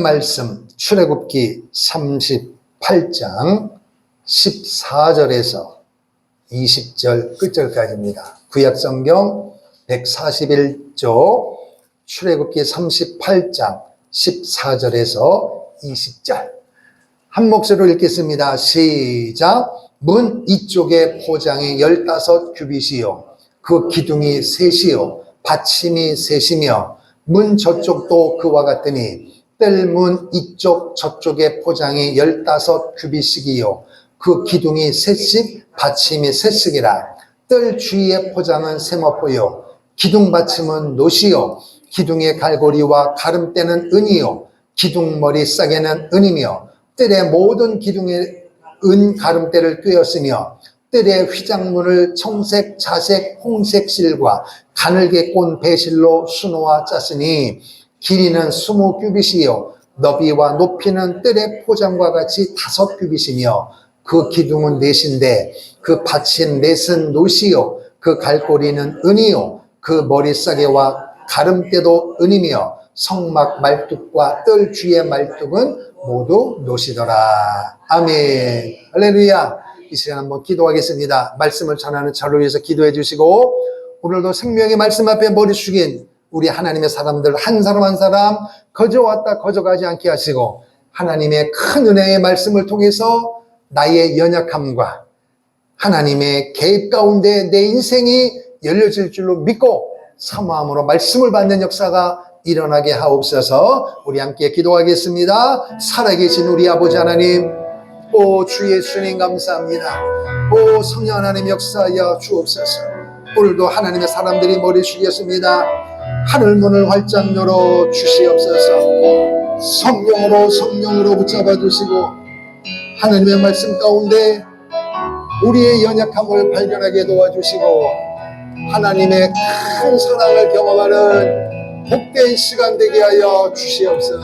말씀 출애굽기 38장 14절에서 20절 끝절까지입니다. 구약성경 141조 출애굽기 38장 14절에서 20절 한 목소리로 읽겠습니다. 시작. 문 이쪽에 포장이 15규빗이요 그 기둥이 셋이요 받침이 셋이며 문 저쪽도 그와 같으니 뜰문 이쪽 저쪽의 포장이 15규빗이요 그 기둥이 셋씩 받침이 셋씩이라. 뜰 주위의 포장은 세마포요 기둥 받침은 노시요 기둥의 갈고리와 가름대는 은이요 기둥머리 싸개는 은이며 뜰의 모든 기둥에 은 가름대를 꿰었으며 뜰의 휘장문을 청색, 자색, 홍색 실과 가늘게 꼰 배실로 수놓아 짰으니 길이는 20규빗이요 너비와 높이는 뜰의 포장과 같이 5규빗이며 그 기둥은 넷인데 그 받침 넷은 노시요 그 갈고리는 은이요 그 머리싸개와 가름대도 은이며 성막 말뚝과 뜰 주의 말뚝은 모두 노시더라. 아멘. 할렐루야. 이 시간 한번 기도하겠습니다. 말씀을 전하는 저를 위해서 기도해 주시고 오늘도 생명의 말씀 앞에 머리 숙인 우리 하나님의 사람들 한 사람 한 사람 거저 왔다 거저 가지 않게 하시고 하나님의 큰 은혜의 말씀을 통해서 나의 연약함과 하나님의 개입 가운데 내 인생이 열려질 줄로 믿고 사모함으로 말씀을 받는 역사가 일어나게 하옵소서. 우리 함께 기도하겠습니다. 살아계신 우리 아버지 하나님, 오 주 예수님 감사합니다. 오 성령 하나님 역사하여 주옵소서. 오늘도 하나님의 사람들이 머리 숙였습니다. 하늘문을 활짝 열어 주시옵소서. 성령으로 붙잡아 주시고 하나님의 말씀 가운데 우리의 연약함을 발견하게 도와주시고 하나님의 큰 사랑을 경험하는 복된 시간 되게 하여 주시옵소서.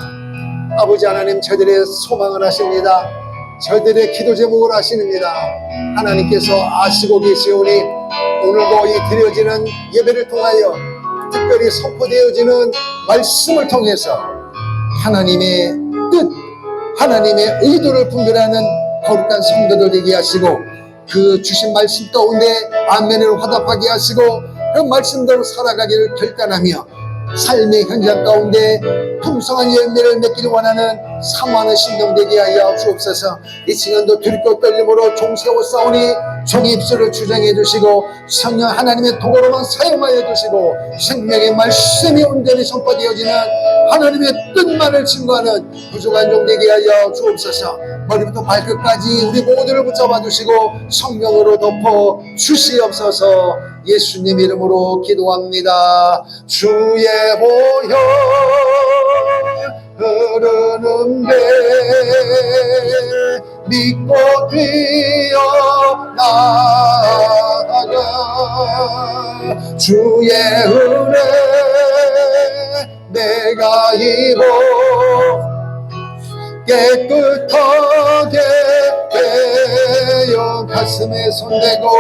아버지 하나님, 저들의 소망을 하십니다. 저들의 기도 제목을 아십니다. 하나님께서 아시고 계시오니 오늘도 이 드려지는 예배를 통하여 특별히 선포되어지는 말씀을 통해서 하나님의 뜻, 하나님의 의도를 분별하는 거룩한 성도들 되게 하시고 그 주신 말씀 가운데 아멘을 화답하게 하시고 그 말씀대로 살아가기를 결단하며 삶의 현장 가운데 풍성한 열매를 맺기를 원하는 사모하는 심령 되게 하여 주옵소서. 이 시간도 들고 떨림으로 종 세워 싸우니 종의 입술을 주장해 주시고 성령 하나님의 도구로만 사용하여 주시고 생명의 말씀이 온전히 선포되어지는 하나님의 뜻만을 증거하는 부족한 종 되게 하여 주옵소서. 머리부터 발끝까지 우리 모두를 붙잡아 주시고 성령으로 덮어 주시옵소서. 예수님 이름으로 기도합니다. 주의 보혈 흐르는데 믿고 뛰어나가 주의 은혜 내가 입어 깨끗하게 되어 가슴에 손대고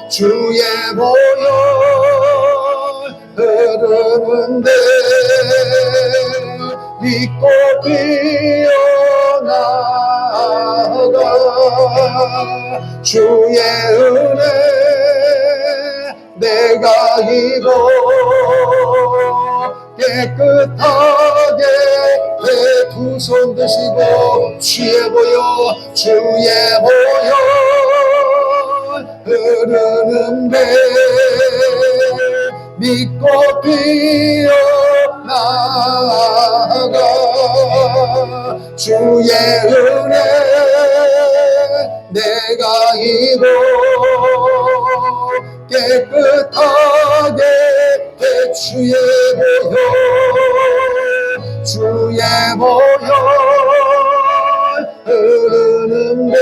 주의 보혈 흐르는데 믿고 뛰어나가 주의 은혜 내가 입어 깨끗하게 두 손 드시고 주의 보혈 흐르는데 믿고 뛰어나가 주의 은혜 내가 입어 깨끗하게 주의 보혈 흐르는데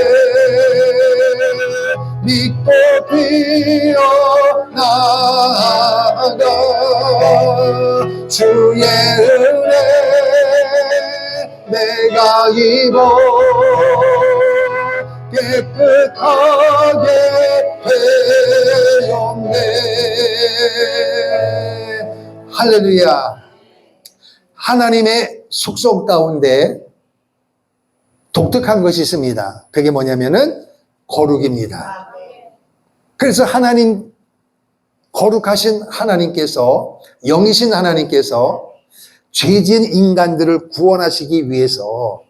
믿고 뛰어나가 주의 은혜 내가 입어 깨끗하게 되었네. 할렐루야. 하나님의 숙성 가운데 독특한 것이 있습니다. 그게 뭐냐면은 거룩입니다. 그래서 하나님, 거룩하신 하나님께서, 영이신 하나님께서 죄진 인간들을 구원하시기 위해서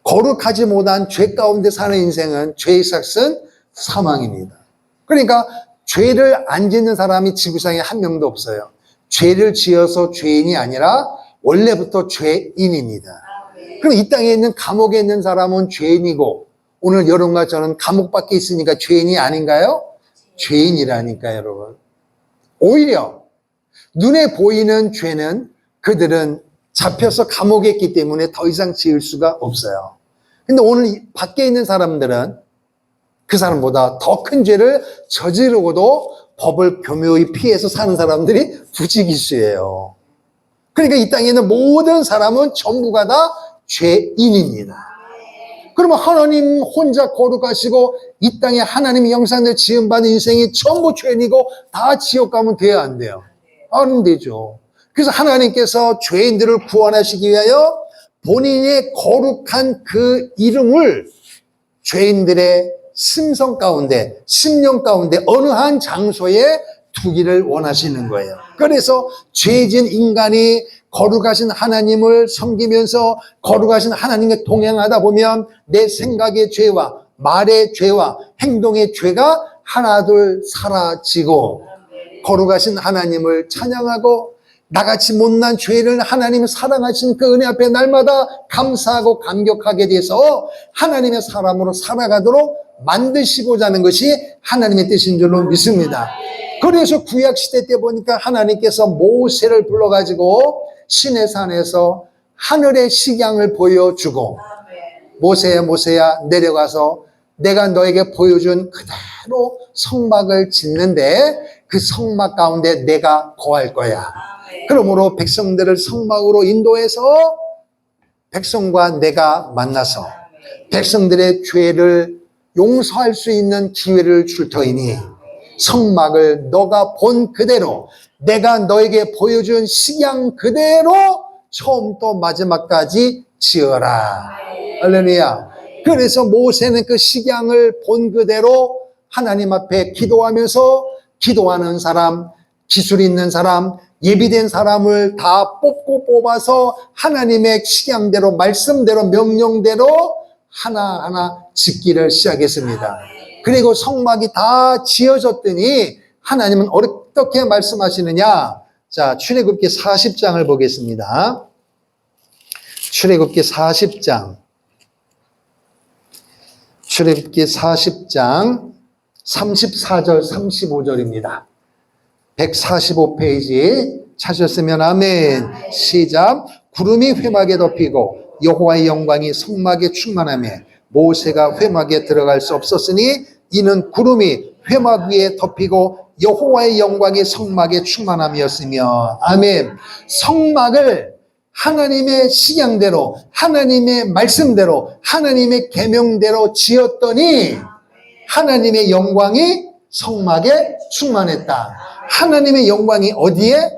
거룩하지 못한 죄 가운데 사는 인생은 죄의 삭은 사망입니다. 그러니까 죄를 안 짓는 사람이 지구상에 한 명도 없어요. 죄를 지어서 죄인이 아니라 원래부터 죄인입니다. 그럼 이 땅에 있는 감옥에 있는 사람은 죄인이고, 오늘 여러분과 저는 감옥 밖에 있으니까 죄인이 아닌가요? 죄인이라니까요, 여러분. 오히려 눈에 보이는 죄는 그들은 잡혀서 감옥에 있기 때문에 더 이상 지을 수가 없어요. 근데 오늘 밖에 있는 사람들은 그 사람보다 더 큰 죄를 저지르고도 법을 교묘히 피해서 사는 사람들이 부지기수예요. 그러니까 이 땅에 있는 모든 사람은 전부가 다 죄인입니다. 그러면 하나님 혼자 거룩하시고 이 땅에 하나님의 형상대로 지음받은 인생이 전부 죄인이고 다 지옥 가면 돼야 안 돼요? 안 되죠. 그래서 하나님께서 죄인들을 구원하시기 위하여 본인의 거룩한 그 이름을 죄인들의 심성 가운데, 심령 가운데 어느 한 장소에 두기를 원하시는 거예요. 그래서 죄진 인간이 거룩하신 하나님을 섬기면서 거룩하신 하나님과 동행하다 보면 내 생각의 죄와 말의 죄와 행동의 죄가 하나둘 사라지고 거룩하신 하나님을 찬양하고 나같이 못난 죄를 하나님 사랑하신 그 은혜 앞에 날마다 감사하고 감격하게 돼서 하나님의 사람으로 살아가도록 만드시고자 하는 것이 하나님의 뜻인 줄로 믿습니다. 그래서 구약시대 때 보니까 하나님께서 모세를 불러가지고 시내산에서 하늘의 식양을 보여주고 모세야 모세야 내려가서 내가 너에게 보여준 그대로 성막을 짓는데 그 성막 가운데 내가 거할 거야. 그러므로 백성들을 성막으로 인도해서 백성과 내가 만나서 백성들의 죄를 용서할 수 있는 기회를 줄 터이니 성막을 너가 본 그대로 내가 너에게 보여준 식양 그대로 처음부터 마지막까지 지어라. 할렐루야. 그래서 모세는 그 식양을 본 그대로 하나님 앞에 기도하면서 기도하는 사람, 기술 있는 사람, 예비된 사람을 다 뽑아서 하나님의 식양대로 말씀대로 명령대로 하나하나 짓기를 시작했습니다. 그리고 성막이 다 지어졌더니 하나님은 어떻게 말씀하시느냐? 자, 출애굽기 40장을 보겠습니다. 출애굽기 40장. 출애굽기 40장 34절 35절입니다. 145페이지 찾으셨으면 아멘. 시작. 구름이 회막에 덮이고 여호와의 영광이 성막에 충만하며 모세가 회막에 들어갈 수 없었으니 이는 구름이 회막 위에 덮이고 여호와의 영광이 성막에 충만함이었으며 아멘. 성막을 하나님의 식양대로 하나님의 말씀대로 하나님의 계명대로 지었더니 하나님의 영광이 성막에 충만했다. 하나님의 영광이 어디에?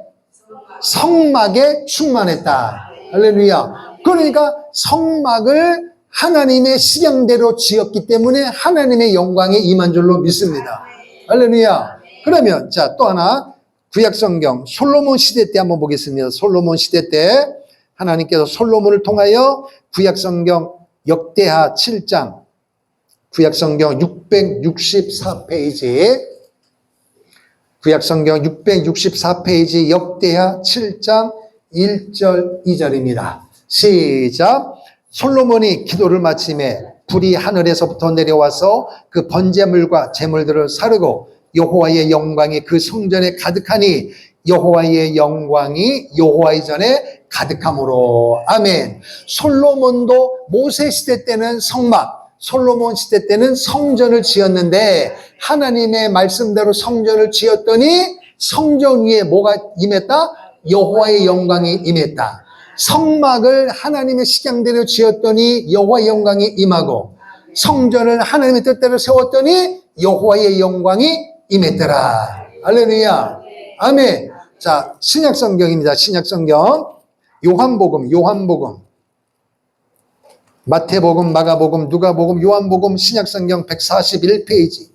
성막에 충만했다. 할렐루야. 그러니까 성막을 하나님의 식양대로 지었기 때문에 하나님의 영광이 임한 줄로 믿습니다. 할렐루야. 그러면 자, 또 하나 구약성경 솔로몬 시대 때 한번 보겠습니다. 솔로몬 시대 때 하나님께서 솔로몬을 통하여 구약성경 역대하 7장 구약성경 664페이지 구약성경 664페이지 역대하 7장 1절 2절입니다. 시작. 솔로몬이 기도를 마침에 불이 하늘에서부터 내려와서 그 번제물과 제물들을 사르고 여호와의 영광이 그 성전에 가득하니 여호와의 영광이 여호와의 전에 가득함으로 아멘. 솔로몬도 모세 시대 때는 성막, 솔로몬 시대 때는 성전을 지었는데 하나님의 말씀대로 성전을 지었더니 성전 위에 뭐가 임했다? 여호와의 영광이 임했다. 성막을 하나님의 식양대로 지었더니 여호와의 영광이 임하고 성전을 하나님의 뜻대로 세웠더니 여호와의 영광이 임했더라. 할렐루야. 아멘. 자, 신약성경입니다. 신약성경 요한복음, 마태복음, 마가복음, 누가복음, 요한복음, 신약성경 141페이지,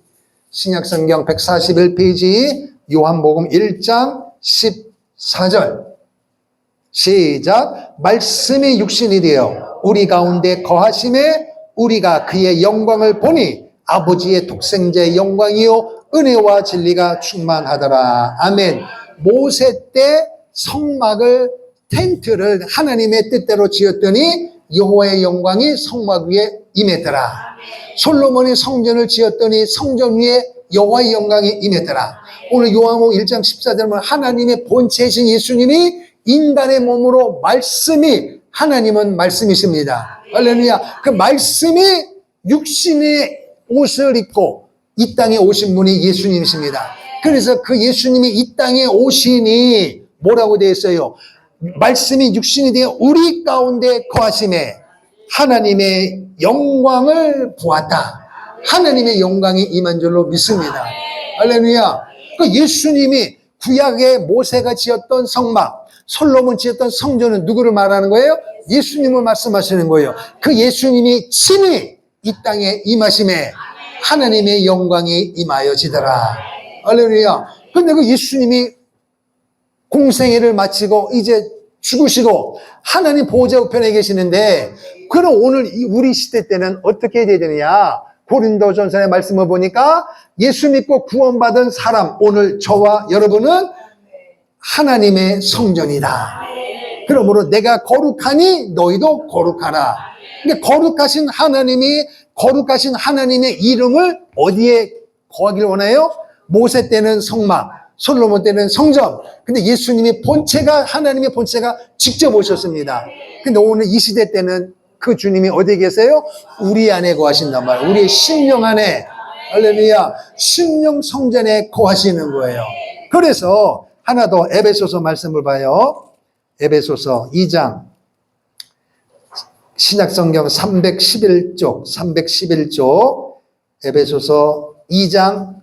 신약성경 141페이지, 요한복음 1장 14절. 시작. 말씀이 육신이 되어 우리 가운데 거하심에 우리가 그의 영광을 보니 아버지의 독생자의 영광이요 은혜와 진리가 충만하더라. 아멘. 모세 때 성막을, 텐트를 하나님의 뜻대로 지었더니 여호와의 영광이 성막 위에 임했더라. 솔로몬이 성전을 지었더니 성전 위에 여호와의 영광이 임했더라. 오늘 요한복음 1장 14절은 하나님의 본체이신 예수님이 인간의 몸으로 말씀이, 하나님은 말씀이십니다. 할렐루야. 그 말씀이 육신의 옷을 입고 이 땅에 오신 분이 예수님이십니다. 그래서 그 예수님이 이 땅에 오시니 뭐라고 되어 있어요? 말씀이 육신이 되어 우리 가운데 거하심에 하나님의 영광을 보았다. 하나님의 영광이 임한 줄로 믿습니다. 할렐루야. 그 예수님이 구약의 모세가 지었던 성막, 솔로몬 지었던 성전은 누구를 말하는 거예요? 예수님을 말씀하시는 거예요. 그 예수님이 친히 이 땅에 임하심에 하나님의 영광이 임하여지더라. 할렐루야. 근데 그 예수님이 공생애를 마치고 이제 죽으시고 하나님 보호자 우편에 계시는데, 그럼 오늘 우리 시대 때는 어떻게 해야 되느냐? 고린도전서의 말씀을 보니까 예수 믿고 구원받은 사람, 오늘 저와 여러분은 하나님의 성전이다. 그러므로 내가 거룩하니 너희도 거룩하라. 근데 거룩하신 하나님의 이름을 어디에 거하길 원해요? 모세 때는 성막, 솔로몬 때는 성전. 근데 예수님이 하나님의 본체가 직접 오셨습니다. 근데 오늘 이 시대 때는 그 주님이 어디에 계세요? 우리 안에 거하신단 말이에요. 우리의 심령 안에. 할렐루야. 심령 성전에 거하시는 거예요. 그래서 하나 더 에베소서 말씀을 봐요. 에베소서 2장. 신약성경 311쪽. 에베소서 2장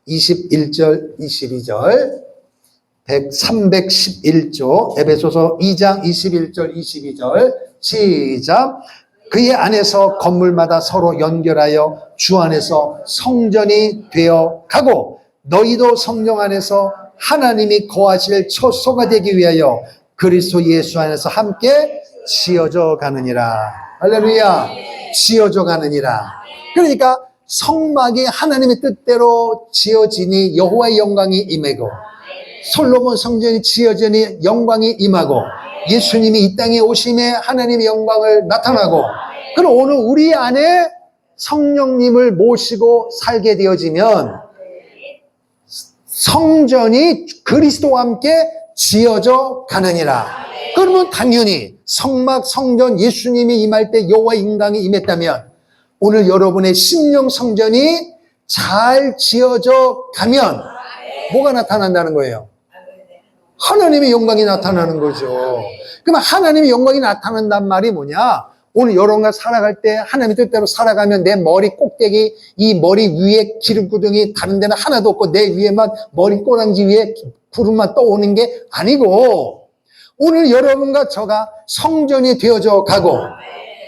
21절, 22절. 311조, 에베소서 2장 21절, 22절. 시작. 그의 안에서 건물마다 서로 연결하여 주 안에서 성전이 되어 가고 너희도 성령 안에서 하나님이 거하실 처소가 되기 위하여 그리스도 예수 안에서 함께 지어져 가느니라. 할렐루야. 지어져 가느니라. 그러니까 성막이 하나님의 뜻대로 지어지니 여호와의 영광이 임하고, 솔로몬 성전이 지어지니 영광이 임하고, 예수님이 이 땅에 오심에 하나님의 영광을 나타나고, 그럼 오늘 우리 안에 성령님을 모시고 살게 되어지면 성전이 그리스도와 함께 지어져 가느니라. 그러면 당연히 성막, 성전, 예수님이 임할 때 여호와의 영광이 임했다면 오늘 여러분의 심령 성전이 잘 지어져 가면 뭐가 나타난다는 거예요? 하나님의 영광이 나타나는 거죠. 그럼 하나님의 영광이 나타난단 말이 뭐냐? 오늘 여러분과 살아갈 때 하나님의 뜻대로 살아가면 내 머리 꼭대기, 이 머리 위에 기름구덩이 다른 데는 하나도 없고 내 위에만, 머리 꼬랑지 위에 구름만 떠오는 게 아니고, 오늘 여러분과 저가 성전이 되어져 가고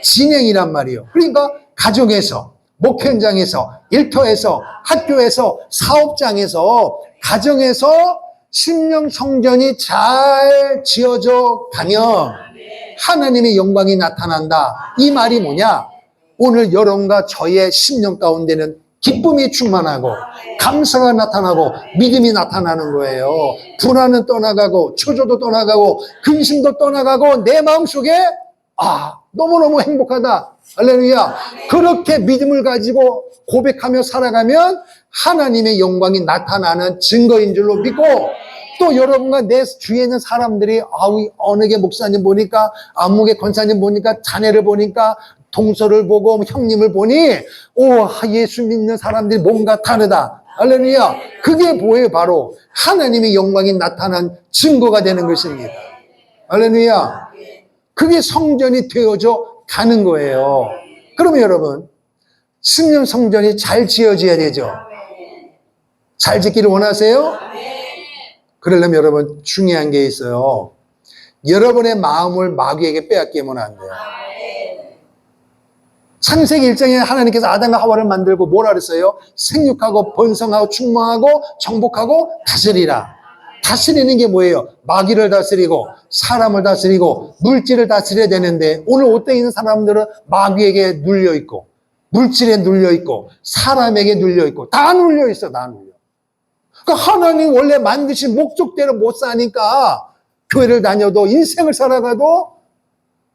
진행이란 말이에요. 그러니까 가정에서, 목회 현장에서, 일터에서, 학교에서, 사업장에서, 가정에서 심령 성전이 잘 지어져 가면 하나님의 영광이 나타난다. 이 말이 뭐냐? 오늘 여러분과 저의 심령 가운데는 기쁨이 충만하고 감사가 나타나고 믿음이 나타나는 거예요. 불안은 떠나가고 초조도 떠나가고 근심도 떠나가고 내 마음속에 너무너무 행복하다. 할렐루야. 그렇게 믿음을 가지고 고백하며 살아가면 하나님의 영광이 나타나는 증거인 줄로 믿고, 또 여러분과 내 주위에 있는 사람들이 어느 게 목사님 보니까, 안목의 권사님 보니까, 자네를 보니까, 동서를 보고 형님을 보니 예수 믿는 사람들이 뭔가 다르다. 할렐루야. 그게 뭐예요? 바로 하나님의 영광이 나타난 증거가 되는 것입니다. 할렐루야. 그게 성전이 되어져 가는 거예요. 그러면 여러분, 심령 성전이 잘 지어져야 되죠. 잘 짓기를 원하세요? 그러려면 여러분 중요한 게 있어요. 여러분의 마음을 마귀에게 빼앗기면 안 돼요. 창세기 1장에 하나님께서 아담과 하와를 만들고 뭐라 그랬어요? 생육하고 번성하고 충만하고 정복하고 다스리라. 다스리는 게 뭐예요? 마귀를 다스리고 사람을 다스리고 물질을 다스려야 되는데 오늘 옷에 있는 사람들은 마귀에게 눌려있고 물질에 눌려있고 사람에게 눌려있고 다 눌려있어. 다 눌려. 그러니까 하나님 원래 만드신 목적대로 못 사니까 교회를 다녀도 인생을 살아가도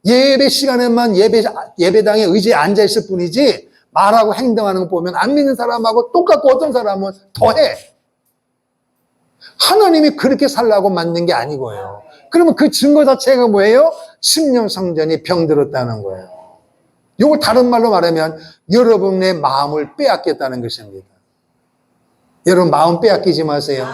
예배 시간에만 예배당에 의지에 앉아있을 뿐이지 말하고 행동하는 거 보면 안 믿는 사람하고 똑같고 어떤 사람은 더해. 하나님이 그렇게 살라고 만든 게 아니고요. 그러면 그 증거 자체가 뭐예요? 심령 성전이 병들었다는 거예요. 이걸 다른 말로 말하면 여러분의 마음을 빼앗겼다는 것입니다. 여러분 마음 빼앗기지 마세요.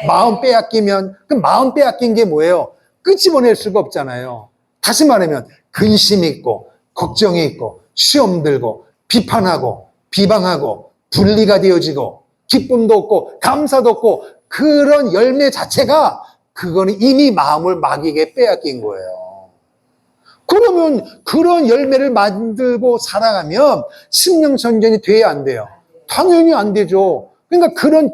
마음 빼앗기면 그 마음 빼앗긴 게 뭐예요? 끄집어낼 수가 없잖아요. 다시 말하면 근심이 있고 걱정이 있고 시험 들고 비판하고 비방하고 분리가 되어지고 기쁨도 없고 감사도 없고 그런 열매 자체가 그거는 이미 마음을 마귀에게 빼앗긴 거예요. 그러면 그런 열매를 만들고 살아가면 심령 전쟁이 돼야 안 돼요? 당연히 안 되죠. 그러니까 그런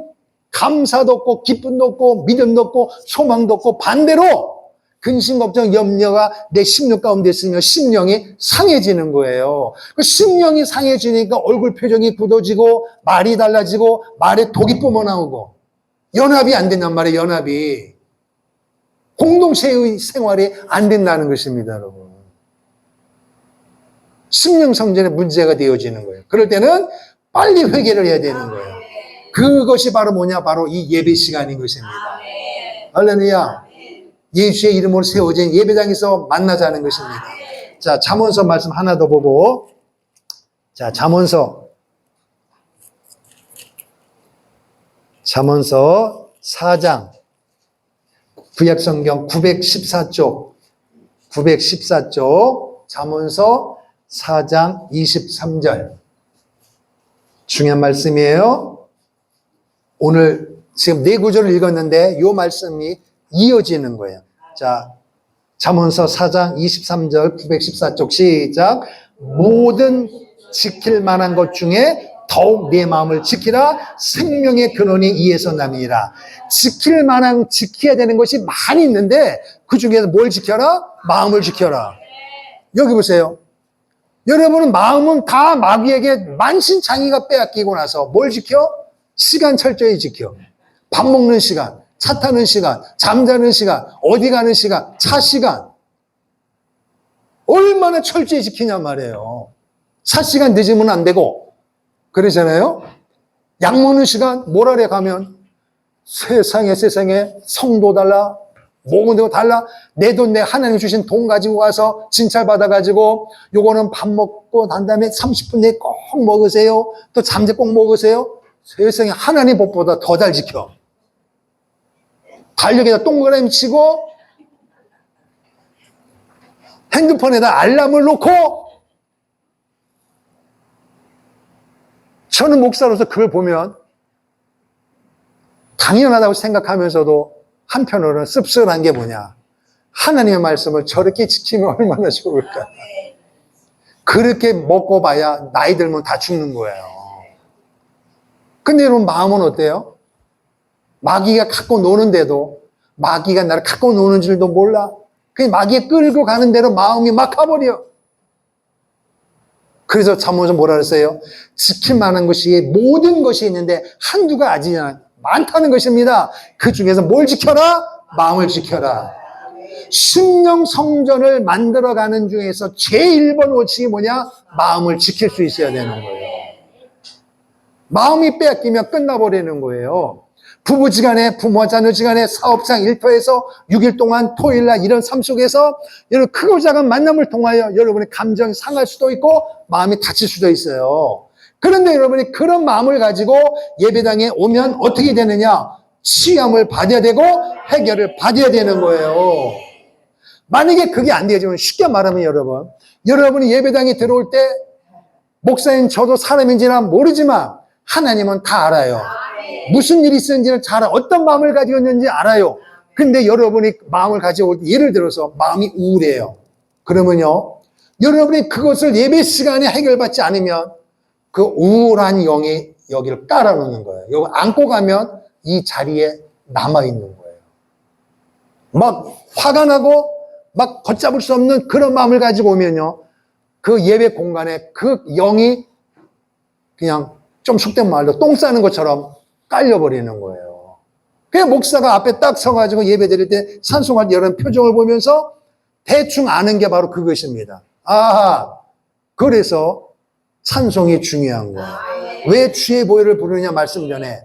감사도 없고 기쁨도 없고 믿음도 없고 소망도 없고 반대로 근심, 걱정, 염려가 내 심령 가운데 있으면 심령이 상해지는 거예요. 그 심령이 상해지니까 얼굴 표정이 굳어지고 말이 달라지고 말에 독이 뿜어나오고 연합이 안 된단 말이에요. 연합이. 공동체의 생활이 안 된다는 것입니다. 여러분. 심령 성전에 문제가 되어지는 거예요. 그럴 때는 빨리 회개를 해야 되는 거예요. 그것이 바로 뭐냐? 바로 이 예배 시간인 것입니다. 할렐루야. 예수의 이름으로 세워진 예배당에서 만나자는 것입니다. 자, 잠언서 말씀 하나 더 보고. 자, 잠언서 4장. 구약성경 914쪽. 잠언서 4장 23절. 중요한 말씀이에요. 오늘 지금 4구절을 읽었는데 이 말씀이 이어지는 거예요. 자, 잠언서 4장 23절 914쪽 시작. 모든 지킬 만한 것 중에 더욱 내 마음을 지키라. 생명의 근원이 이에서 남이라. 지켜야 되는 것이 많이 있는데 그 중에서 뭘 지켜라? 마음을 지켜라. 여기 보세요. 여러분은 마음은 다 마귀에게 만신창이가 빼앗기고 나서 뭘 지켜? 시간 철저히 지켜. 밥 먹는 시간, 차 타는 시간, 잠자는 시간, 어디 가는 시간, 차 시간. 얼마나 철저히 지키냔 말이에요. 차 시간 늦으면 안 되고, 그러잖아요? 약 먹는 시간, 모랄에 가면 세상에 성도 달라, 먹은 데도 달라. 내 돈, 내 하나님 주신 돈 가지고 가서 진찰 받아가지고 요거는 밥 먹고 난 다음에 30분 내에 꼭 먹으세요. 또 잠재 꼭 먹으세요. 세상에 하나님 법보다 더 잘 지켜. 달력에다 동그라미 치고 핸드폰에다 알람을 놓고. 저는 목사로서 그걸 보면 당연하다고 생각하면서도 한편으로는 씁쓸한 게 뭐냐. 하나님의 말씀을 저렇게 지키면 얼마나 좋을까. 그렇게 먹고 봐야 나이 들면 다 죽는 거예요. 근데 여러분 마음은 어때요? 마귀가 갖고 노는데도 마귀가 나를 갖고 노는 줄도 몰라. 그냥 마귀가 끌고 가는 대로 마음이 막 가버려. 그래서 잠언에서 뭐라 그랬어요? 지킬 만한 것이 모든 것이 있는데 한두가 아니냐. 많다는 것입니다. 그 중에서 뭘 지켜라? 마음을 지켜라. 심령 성전을 만들어가는 중에서 제일 1번 원칙이 뭐냐? 마음을 지킬 수 있어야 되는 거예요. 마음이 빼앗기면 끝나버리는 거예요. 부부지간에, 부모와 자녀지간에, 사업상 일터에서 6일 동안 토요일날 이런 삶 속에서 여러분 크고 작은 만남을 통하여 여러분의 감정이 상할 수도 있고 마음이 다칠 수도 있어요. 그런데 여러분이 그런 마음을 가지고 예배당에 오면 어떻게 되느냐? 치유함을 받아야 되고 해결을 받아야 되는 거예요. 만약에 그게 안 되지만 쉽게 말하면 여러분이 예배당에 들어올 때 목사님 저도 사람인지는 모르지만 하나님은 다 알아요. 무슨 일이 있었는지는 잘 알아요. 어떤 마음을 가지고 있는지 알아요. 근데 여러분이 마음을 가지고 올 때, 예를 들어서 마음이 우울해요. 그러면요, 여러분이 그것을 예배 시간에 해결받지 않으면 그 우울한 영이 여기를 깔아놓는 거예요. 여기 안고 가면 이 자리에 남아있는 거예요. 막 화가 나고 막 걷잡을 수 없는 그런 마음을 가지고 오면요, 그 예배 공간에 그 영이 그냥 좀 속된 말로 똥 싸는 것처럼 깔려버리는 거예요. 그냥 목사가 앞에 딱 서가지고 예배 드릴 때 찬송할 때 이런 표정을 보면서 대충 아는 게 바로 그것입니다. 아, 그래서 찬송이 중요한 거예요. 왜 주의 보혈을 부르느냐 말씀 전에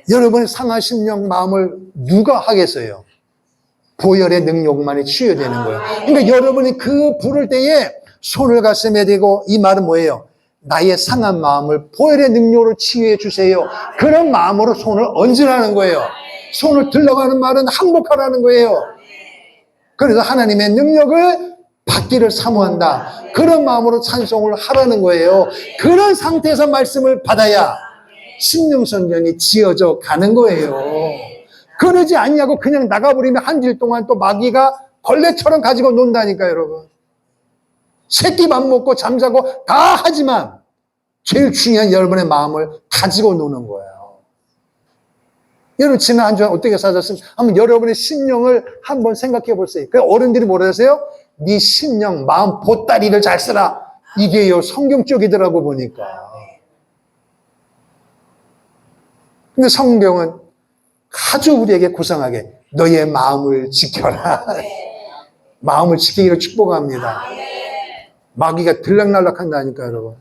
여러분의 상하신 영 마음을 누가 하겠어요? 보혈의 능력만이 치유되는 거예요. 그러니까 여러분이 그 부를 때에 손을 가슴에 대고 이 말은 뭐예요? 나의 상한 마음을 보혈의 능력으로 치유해 주세요. 그런 마음으로 손을 얹으라는 거예요. 손을 들러가는 말은 항복하라는 거예요. 그래서 하나님의 능력을 받기를 사모한다. 그런 마음으로 찬송을 하라는 거예요. 그런 상태에서 말씀을 받아야 심령선전이 지어져 가는 거예요. 그러지 않냐고 그냥 나가버리면 한 질 동안 또 마귀가 걸레처럼 가지고 논다니까요, 여러분. 새끼 밥 먹고 잠자고 다 하지만 제일 중요한 여러분의 마음을 가지고 노는 거예요. 여러분 지난 한 주간 어떻게 사셨습니까? 한번 여러분의 심령을 한번 생각해 보세요. 그 어른들이 뭐라 하세요? 네 심령, 마음 보따리를 잘 쓰라. 이게요 성경 쪽이더라고 보니까. 근데 성경은 아주 우리에게 고상하게 너의 마음을 지켜라. 마음을 지키기를 축복합니다. 마귀가 들락날락한다니까 여러분.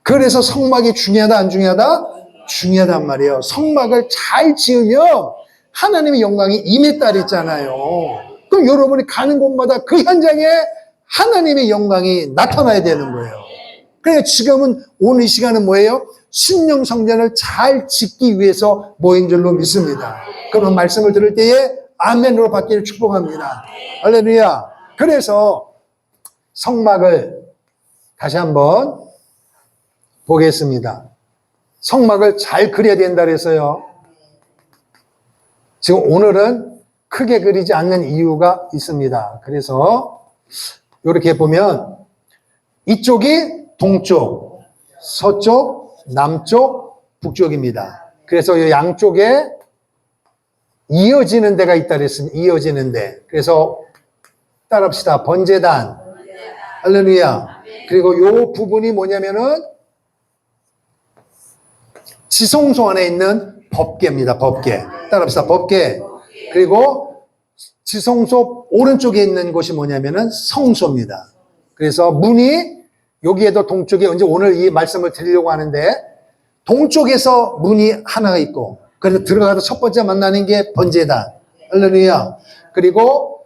그래서 성막이 중요하다 안 중요하다? 중요하단 말이에요. 성막을 잘 지으면 하나님의 영광이 임했다 그랬잖아요. 그럼 여러분이 가는 곳마다 그 현장에 하나님의 영광이 나타나야 되는 거예요. 그러니까 지금은 오늘 이 시간은 뭐예요? 심령 성전을 잘 짓기 위해서 모인 줄로 믿습니다. 그런 말씀을 들을 때에 아멘으로 받기를 축복합니다. 할렐루야. 그래서 성막을 다시 한번 보겠습니다. 성막을 잘 그려야 된다 그래서요. 지금 오늘은 크게 그리지 않는 이유가 있습니다. 그래서 이렇게 보면 이쪽이 동쪽, 서쪽, 남쪽, 북쪽입니다. 그래서 이 양쪽에 이어지는 데가 있다 그랬습니다. 이어지는 데. 그래서 따라합시다. 번제단. 할렐루야. 그리고 이 부분이 뭐냐면은 지성소 안에 있는 법궤입니다. 법궤. 따라합시다. 법궤. 그리고 지성소 오른쪽에 있는 곳이 뭐냐면은 성소입니다. 그래서 문이 여기에도 동쪽에 이제 오늘 이 말씀을 드리려고 하는데 동쪽에서 문이 하나가 있고 그래서 들어가서 첫 번째 만나는 게 번제단. 할렐루야. 그리고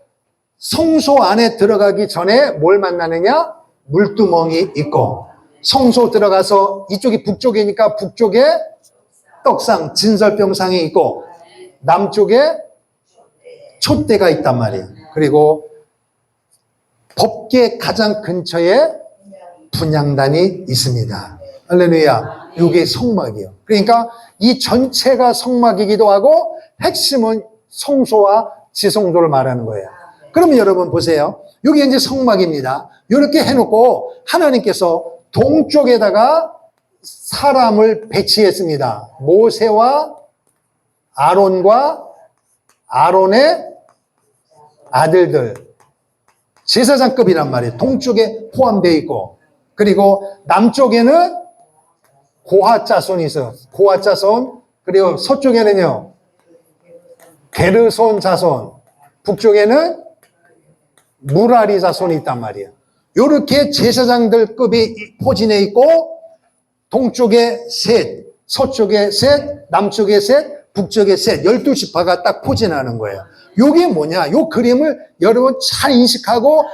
성소 안에 들어가기 전에 뭘 만나느냐? 물두멍이 있고 성소 들어가서 이쪽이 북쪽이니까 북쪽에 떡상, 진설병상이 있고 남쪽에 촛대가 있단 말이에요. 그리고 법궤 가장 근처에 분향단이 있습니다. 할렐루야. 이게 성막이에요. 그러니까 이 전체가 성막이기도 하고 핵심은 성소와 지성소를 말하는 거예요. 그러면 여러분 보세요. 여기 이제 성막입니다. 이렇게 해놓고 하나님께서 동쪽에다가 사람을 배치했습니다. 모세와 아론과 아론의 아들들. 제사장급이란 말이에요. 동쪽에 포함되어 있고 그리고 남쪽에는 고핫 자손이 있어요. 고핫 자손. 그리고 서쪽에는요 게르손 자손. 북쪽에는 무라리 자손이 있단 말이에요. 이렇게 제사장들급이 포진해 있고 동쪽에 셋, 서쪽에 셋, 남쪽에 셋, 북쪽에 셋, 12지파가 딱 포진하는 거예요. 이게 뭐냐? 이 그림을 여러분 잘 인식하고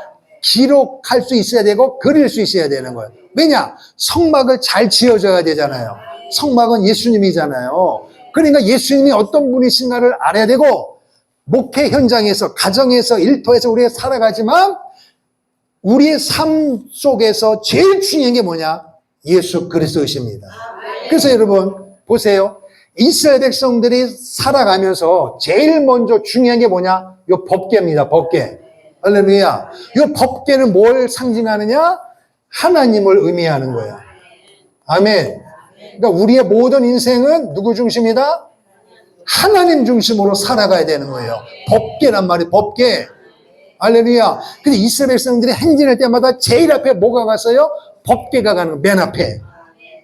기록할 수 있어야 되고 그릴 수 있어야 되는 거예요. 왜냐? 성막을 잘 지어줘야 되잖아요. 성막은 예수님이잖아요. 그러니까 예수님이 어떤 분이신가를 알아야 되고 목회 현장에서, 가정에서, 일터에서 우리가 살아가지만 우리의 삶 속에서 제일 중요한 게 뭐냐? 예수 그리스도이십니다. 그래서 여러분 보세요. 이스라엘 백성들이 살아가면서 제일 먼저 중요한 게 뭐냐? 요 법궤입니다. 법궤. 할렐루야. 요 법궤는 뭘 상징하느냐? 하나님을 의미하는 거예요. 아멘. 그러니까 우리의 모든 인생은 누구 중심이다? 하나님 중심으로 살아가야 되는 거예요. 법궤란 말이에요. 법궤. 할렐루야. 근데 이스라엘 백성들이 행진할 때마다 제일 앞에 뭐가 갔어요? 법궤가 가는 맨 앞에.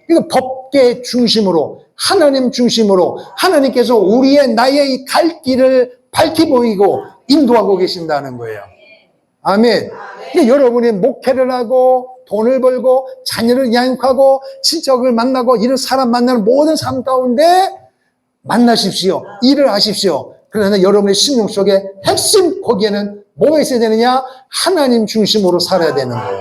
그러니까 법궤 중심으로, 하나님 중심으로 하나님께서 우리의 나의 이 갈 길을 밝히 보이고 인도하고 계신다는 거예요. 아멘. 그러니까 여러분이 목회를 하고 돈을 벌고 자녀를 양육하고 친척을 만나고 이런 사람 만나는 모든 삶 가운데 만나십시오. 일을 하십시오. 그러나 여러분의 심령 속에 핵심 거기에는 뭐가 있어야 되느냐? 하나님 중심으로 살아야 되는 거예요.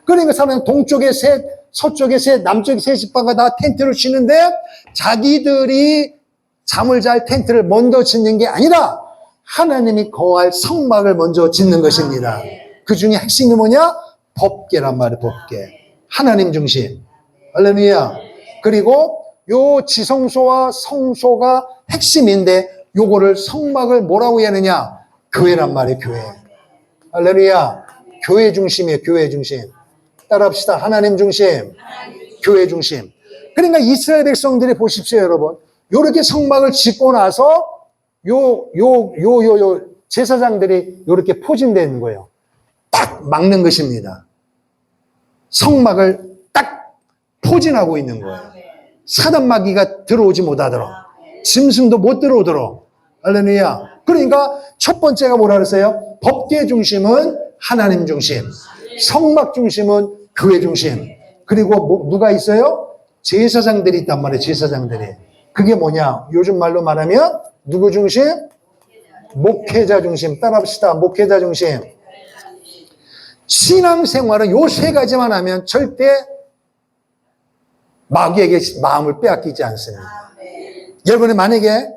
그러니까 사람은 동쪽에 셋, 서쪽에 셋, 남쪽에 셋 집안가 다 텐트를 치는데 자기들이 잠을 잘 텐트를 먼저 짓는 게 아니라 하나님이 거할 성막을 먼저 짓는 것입니다. 그 중에 핵심이 뭐냐? 법궤란 말이에요. 법궤. 하나님 중심. 할렐루야. 그리고 요 지성소와 성소가 핵심인데 요거를 성막을 뭐라고 해야 하느냐? 교회란 말이에요. 교회. 할렐루야. 교회 중심이에요. 교회 중심. 따라합시다. 하나님 중심. 교회 중심. 그러니까 이스라엘 백성들이 보십시오, 여러분. 요렇게 성막을 짓고 나서 제사장들이 요렇게 포진되는 거예요. 딱 막는 것입니다. 성막을 딱 포진하고 있는 거예요. 사단 마귀가 들어오지 못하도록, 짐승도 못 들어오도록. 할렐루야. 그러니까 첫 번째가 뭐라 그랬어요? 법궤 중심은 하나님 중심, 성막 중심은 교회 중심. 그리고 누가 있어요? 제사장들이 있단 말이에요. 제사장들이. 그게 뭐냐? 요즘 말로 말하면 누구 중심? 목회자 중심. 따라합시다. 목회자 중심. 신앙생활은 요 세 가지만 하면 절대 마귀에게 마음을 빼앗기지 않습니다. 여러분이 만약에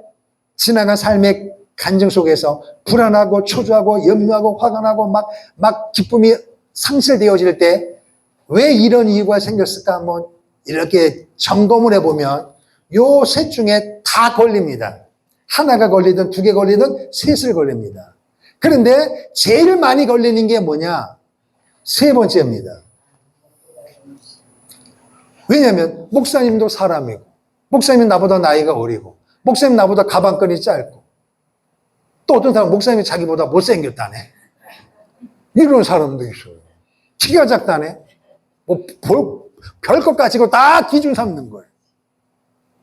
지나간 삶의 간증 속에서 불안하고 초조하고 염려하고 화가 나고 막 기쁨이 상실되어질 때 왜 이런 이유가 생겼을까 한번 이렇게 점검을 해보면 요 셋 중에 다 걸립니다. 하나가 걸리든 두 개 걸리든 셋을 걸립니다. 그런데 제일 많이 걸리는 게 뭐냐? 세 번째입니다. 왜냐하면 목사님도 사람이고, 목사님은 나보다 나이가 어리고, 목사님 나보다 가방끈이 짧고, 또 어떤 사람은 목사님이 자기보다 못생겼다네. 이런 사람도 있어요. 키가 작다네. 별것 가지고 다 기준 삼는 거예요.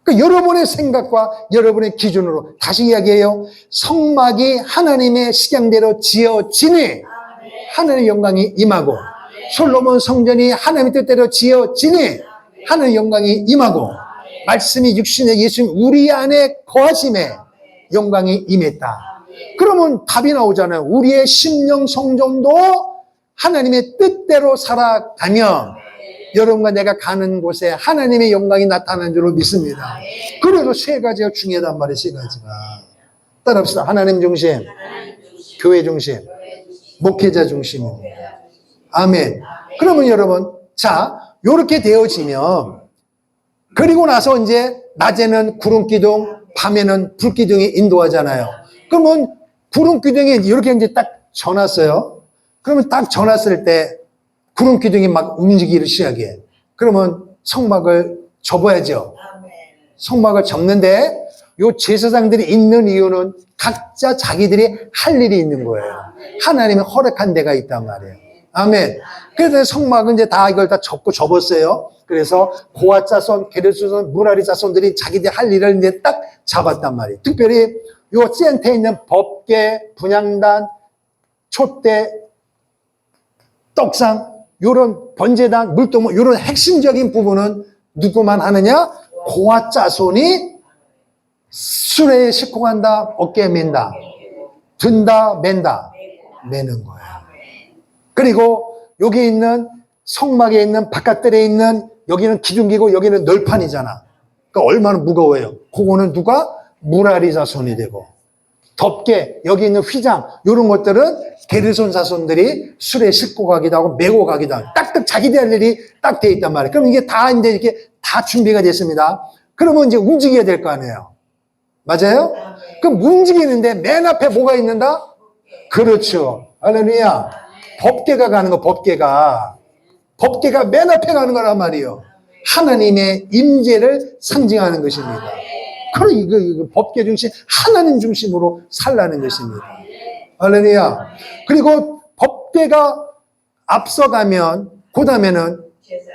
그러니까 여러분의 생각과 여러분의 기준으로 다시 이야기해요. 성막이 하나님의 식양대로 지어지니 하늘의 영광이 임하고, 솔로몬 성전이 하나님의 뜻대로 지어지니 하늘의 영광이 임하고, 말씀이 육신의 예수님 우리 안에 거하심에 영광이 임했다. 그러면 답이 나오잖아요. 우리의 심령 성전도 하나님의 뜻대로 살아가면 여러분과 내가 가는 곳에 하나님의 영광이 나타나는 줄로 믿습니다. 그래도 세 가지가 중요하단 말이에요. 세 가지가. 따라합시다. 하나님 중심, 교회 중심, 목회자 중심입니다. 아멘. 그러면 여러분, 자, 요렇게 되어지면, 그리고 나서 이제 낮에는 구름기둥, 밤에는 불기둥이 인도하잖아요. 그러면 구름기둥이 이렇게 이제 딱 져놨어요. 그러면 딱 져놨을 때 구름기둥이 막 움직이기 시작해. 그러면 성막을 접어야죠. 성막을 접는데 요 제사장들이 있는 이유는 각자 자기들이 할 일이 있는 거예요. 하나님이 허락한 데가 있단 말이에요. 아멘. 그래서 성막은 이제 다 이걸 다 접었어요. 그래서 고아 자손, 게르손, 무라리 자손들이 자기들 할 일을 이제 딱 잡았단 말이에요. 특별히 요 센터에 있는 법궤, 분향단, 촛대, 떡상, 요런 번제단, 물동무, 요런 핵심적인 부분은 누구만 하느냐? 고아 자손이 수레에 싣고 간다, 어깨에 맨다, 든다, 맨다, 매는 거예요. 그리고 여기 있는 성막에 있는 바깥들에 있는 여기는 기둥기고 여기는 널판이잖아. 그러니까 얼마나 무거워요. 그거는 누가? 무라리 자손이 되고, 덮개, 여기 있는 휘장, 이런 것들은 게르손 자손들이 수레에 싣고 가기도 하고 메고 가기도 하고, 딱딱 자기들 할 일이 딱 돼 있단 말이에요. 그럼 이게 다 이제 이렇게 다 준비가 됐습니다. 그러면 이제 움직여야 될 거 아니에요. 맞아요? 그럼 움직이는데 맨 앞에 뭐가 있는다? 그렇죠. 할렐루야. 법궤가 가는 거, 법궤가. 법궤가 맨 앞에 가는 거란 말이에요. 하나님의 임재를 상징하는 것입니다. 그럼 이거 법궤 중심, 하나님 중심으로 살라는 것입니다. 할렐루야. 그리고 법궤가 앞서가면, 그 다음에는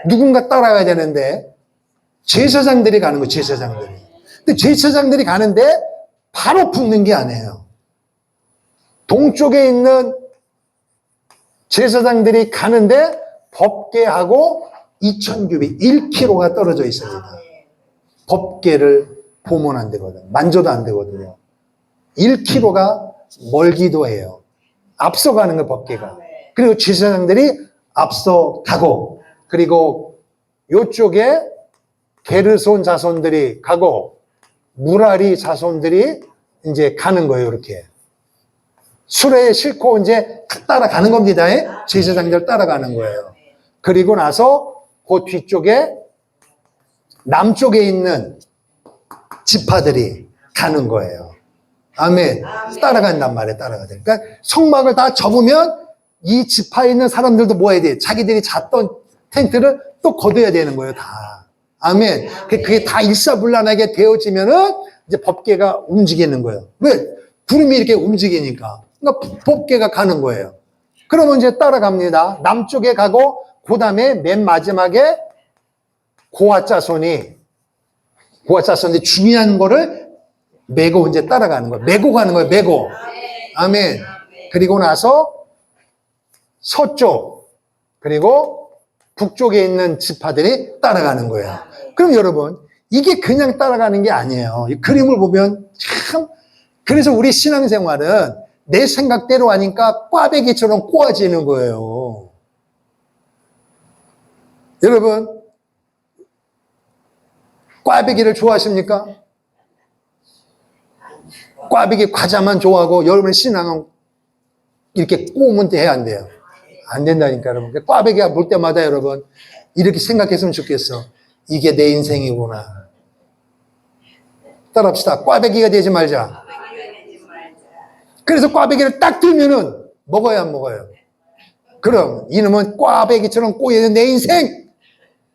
누군가 따라가야 되는데, 제사장들이 가는 거예요, 제사장들이. 근데 제사장들이 가는데, 바로 붙는 게 아니에요. 동쪽에 있는 제사장들이 가는데, 법궤하고 2000규빗, 1km가 떨어져 있습니다. 법궤를 보면 안 되거든요. 만져도 안 되거든요. 1km가 멀기도 해요. 앞서가는 거 법궤가. 그리고 제사장들이 앞서가고, 그리고 요쪽에 게르손 자손들이 가고, 무라리 자손들이 이제 가는 거예요, 이렇게. 수레에 싣고 이제 따라가는 겁니다. 제사장들 따라가는 거예요. 그리고 나서 그 뒤쪽에 남쪽에 있는 지파들이 가는 거예요. 아멘. 따라간단 말이에요, 따라가야. 그러니까 성막을 다 접으면 이 지파에 있는 사람들도 뭐 해야 돼? 자기들이 잤던 텐트를 또 걷어야 되는 거예요, 다. 아멘. 그게 다 일사불란하게 되어지면은 이제 법궤가 움직이는 거예요. 왜? 구름이 이렇게 움직이니까. 그러니까 법궤가 가는 거예요. 그러면 이제 따라갑니다. 남쪽에 가고, 그 다음에 맨 마지막에 고아 자손이 중요한 거를 메고 이제 따라가는 거예요. 메고 가는 거예요, 메고. 아멘. 그리고 나서 서쪽, 그리고 북쪽에 있는 지파들이 따라가는 거예요. 그럼 여러분, 이게 그냥 따라가는 게 아니에요. 이 그림을 보면 참, 그래서 우리 신앙생활은 내 생각대로 하니까 꽈배기처럼 꼬아지는 거예요. 여러분, 꽈배기를 좋아하십니까? 꽈배기 과자만 좋아하고 여러분의 신앙은 이렇게 꼬우면 해야 안 돼요. 안 된다니까, 여러분. 꽈배기가 볼 때마다 여러분, 이렇게 생각했으면 좋겠어. 이게 내 인생이구나. 따라합시다. 꽈배기가 되지 말자. 그래서 꽈배기를 딱 들면은 먹어야 안 먹어요. 그럼 이놈은 꽈배기처럼 꼬이는 내 인생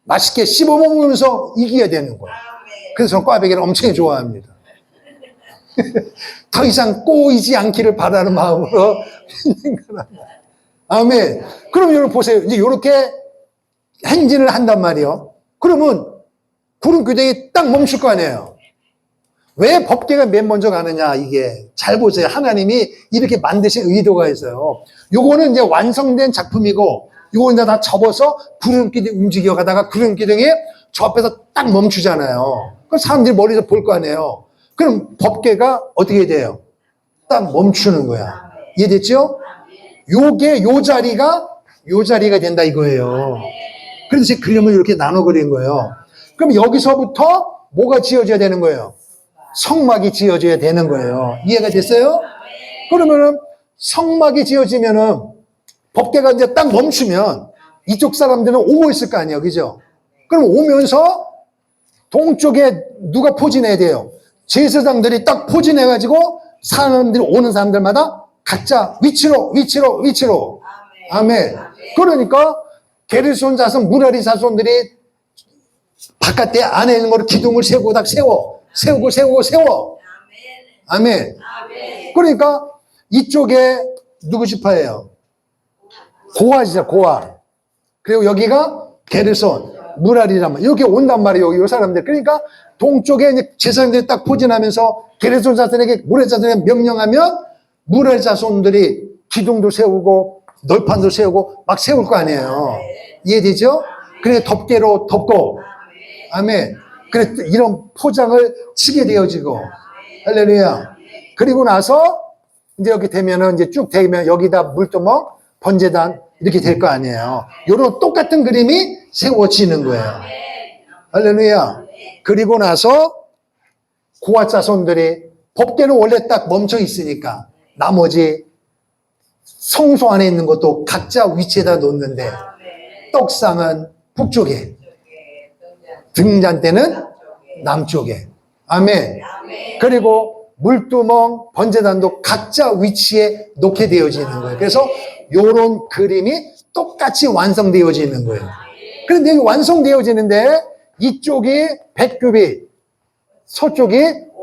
맛있게 씹어 먹으면서 이겨야 되는 거예요. 그래서 저는 꽈배기를 엄청 좋아합니다. 더 이상 꼬이지 않기를 바라는 마음으로 있는 거랍니다. 아멘. 그럼 여러분 보세요. 이제 이렇게 행진을 한단 말이에요. 그러면 구름교대기 딱 멈출 거 아니에요. 왜 법궤가 맨 먼저 가느냐, 이게. 잘 보세요. 하나님이 이렇게 만드신 의도가 있어요. 요거는 이제 완성된 작품이고, 요거는 이제 다 접어서 구름기둥이 움직여 가다가 구름기둥이 저 앞에서 딱 멈추잖아요. 그럼 사람들이 멀리서 볼 거 아니에요. 그럼 법궤가 어떻게 돼요? 딱 멈추는 거야. 이해됐죠? 요게, 요 자리가 된다 이거예요. 그래서 제 그림을 이렇게 나눠 그린 거예요. 그럼 여기서부터 뭐가 지어져야 되는 거예요? 성막이 지어져야 되는 거예요. 이해가 됐어요? 그러면은 성막이 지어지면은 법궤가 이제 딱 멈추면 이쪽 사람들은 오고 있을 거 아니에요. 그죠? 그럼 오면서 동쪽에 누가 포진해야 돼요? 제사장들이 딱 포진해가지고 사람들이 오는 사람들마다 각자 위치로. 아멘. 그러니까 게르손 자손, 무라리 자손들이 바깥에 안에 있는 거를 기둥을 세우고 딱 세우고. 아멘. 그러니까 이쪽에 누구 지파예요? 고아지자, 고아. 그리고 여기가 게르손, 무라리란 말. 이렇게 온단 말이에요, 이 사람들. 그러니까 동쪽에 이제 제사장들이 딱 포진하면서 게르손 자손에게, 무라리 자손에게 명령하면 무라리 자손들이 기둥도 세우고 널판도 세우고 막 세울 거 아니에요. 이해되죠? 그래 덮개로 덮고. 아멘. 그래 이런 포장을 치게 되어지고. 할렐루야. 그리고 나서 이제 여기 되면은 이제 쭉 되면 여기다 물두멍, 번제단 이렇게 될 거 아니에요. 요런 똑같은 그림이 세워지는 거예요. 할렐루야. 그리고 나서 고아 자손들이 법궤는 원래 딱 멈춰 있으니까 나머지 성소 안에 있는 것도 각자 위치에다 놓는데 떡상은 북쪽에, 등잔대는 남쪽에. 아멘. 그리고 물두멍, 번제단도 각자 위치에 놓게 되어지는 거예요. 그래서 요런 그림이 똑같이 완성되어지는 거예요. 그런데 여기 완성되어지는데 이쪽이 100규빗, 서쪽이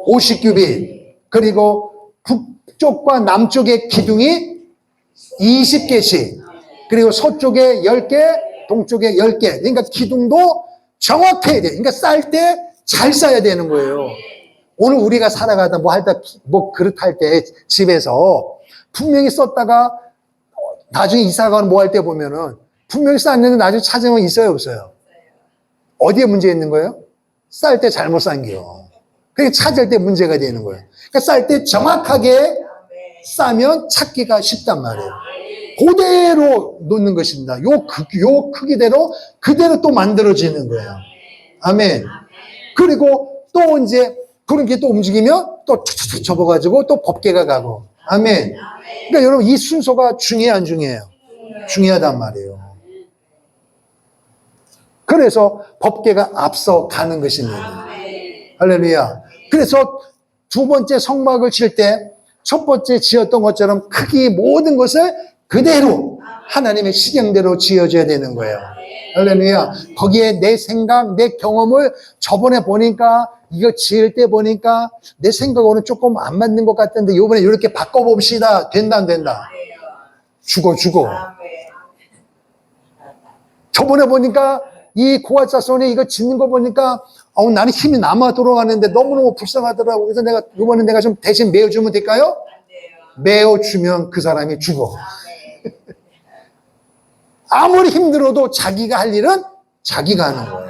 50규빗, 그리고 북쪽과 남쪽의 기둥이 20개씩, 그리고 서쪽에 10개, 동쪽에 10개. 그러니까 기둥도 정확해야 돼. 그러니까 쌀 때 잘 싸야 되는 거예요. 오늘 우리가 살아가다 뭐 할 때, 뭐 그릇 할 때 집에서 분명히 썼다가 나중에 이사 가는 뭐 할 때 보면은 분명히 쌌는데 나중에 찾으면 있어요, 없어요? 어디에 문제 있는 거예요? 쌀 때 잘못 싼 게요. 그게 찾을 때 문제가 되는 거예요. 그러니까 쌀 때 정확하게 싸면 찾기가 쉽단 말이에요. 그대로 놓는 것입니다. 요 크기대로 그대로 또 만들어지는 거예요. 아멘. 그리고 또 이제 그런 게 또 움직이면 또 툭툭툭 접어가지고 또 법계가 가고. 아멘. 그러니까 여러분 이 순서가 중요해 안 중요해요? 중요하단 말이에요. 그래서 법계가 앞서 가는 것입니다. 할렐루야. 그래서 두 번째 성막을 칠 때 첫 번째 지었던 것처럼 크기 모든 것을 그대로 하나님의 시경대로 지어줘야 되는 거예요. 할렐루야. 거기에 내 생각, 내 경험을 저번에 보니까 이거 지을 때 보니까 내 생각하고는 조금 안 맞는 것 같은데 이번에 이렇게 바꿔봅시다. 된다 안 된다? 죽어. 저번에 보니까 이 고아자손이 이거 짓는 거 보니까 나는 힘이 남아 돌아가는데 너무너무 불쌍하더라고. 그래서 이번에 내가 좀 대신 메어주면 될까요? 메어주면 그 사람이 죽어. 아무리 힘들어도 자기가 할 일은 자기가 하는 거예요.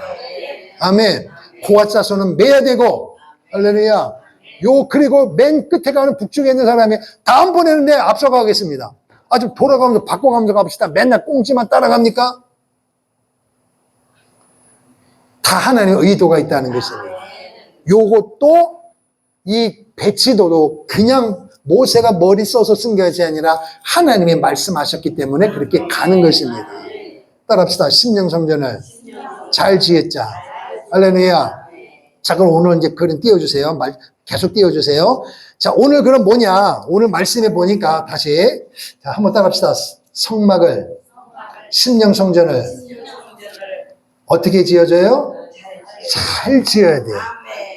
아멘. 고아자손은 매야 되고, 할렐루야. 그리고 맨 끝에 가는 북쪽에 있는 사람이 다음번에는 내 앞서가겠습니다. 아주 돌아가면서 바꿔가면서 갑시다. 맨날 꽁지만 따라갑니까? 다 하나님의 의도가 있다는 것입니다. 요것도 이 배치도도 그냥 모세가 머리 써서 쓴 것이 아니라 하나님이 말씀하셨기 때문에 그렇게 가는 것입니다. 따라합시다. 심령성전을 잘 지었자. 할렐루야. 자, 그럼 오늘 이제 그림 띄워주세요. 계속 띄워주세요. 자, 오늘 그럼 뭐냐? 오늘 말씀해 보니까 다시. 자, 한번 따라합시다. 성막을, 심령성전을 어떻게 지어져요? 잘 지어야 돼요.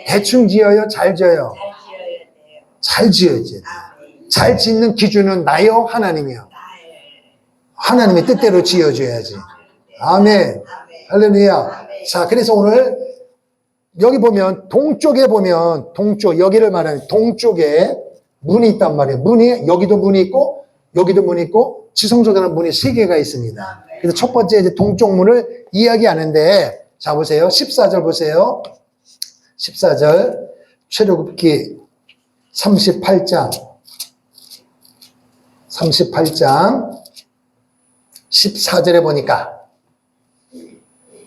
대충 지어요? 잘 지어요? 잘 지어야지. 잘 짓는 기준은 나요? 하나님이요? 하나님의 뜻대로 지어줘야지. 아멘. 할렐루야. 자, 그래서 오늘 여기 보면 동쪽에 보면 여기를 말하는 동쪽에 문이 있단 말이에요. 문이 여기도 문이 있고 여기도 문이 있고 지성소에는 문이 3개가 있습니다. 그래서 첫 번째 이제 동쪽 문을 이야기하는데 자 보세요. 14절 보세요. 14절 출애굽기 38장 14절에 보니까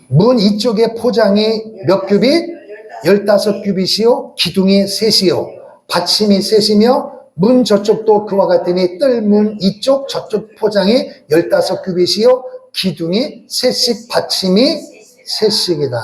문 이쪽에 포장이 몇 규빗? 15규빗이요 기둥이 3이요 받침이 3이며 문 저쪽도 그와 같으니 뜰문 이쪽 저쪽 포장이 15규빗이요 기둥이 3씩 받침이 3씩이다.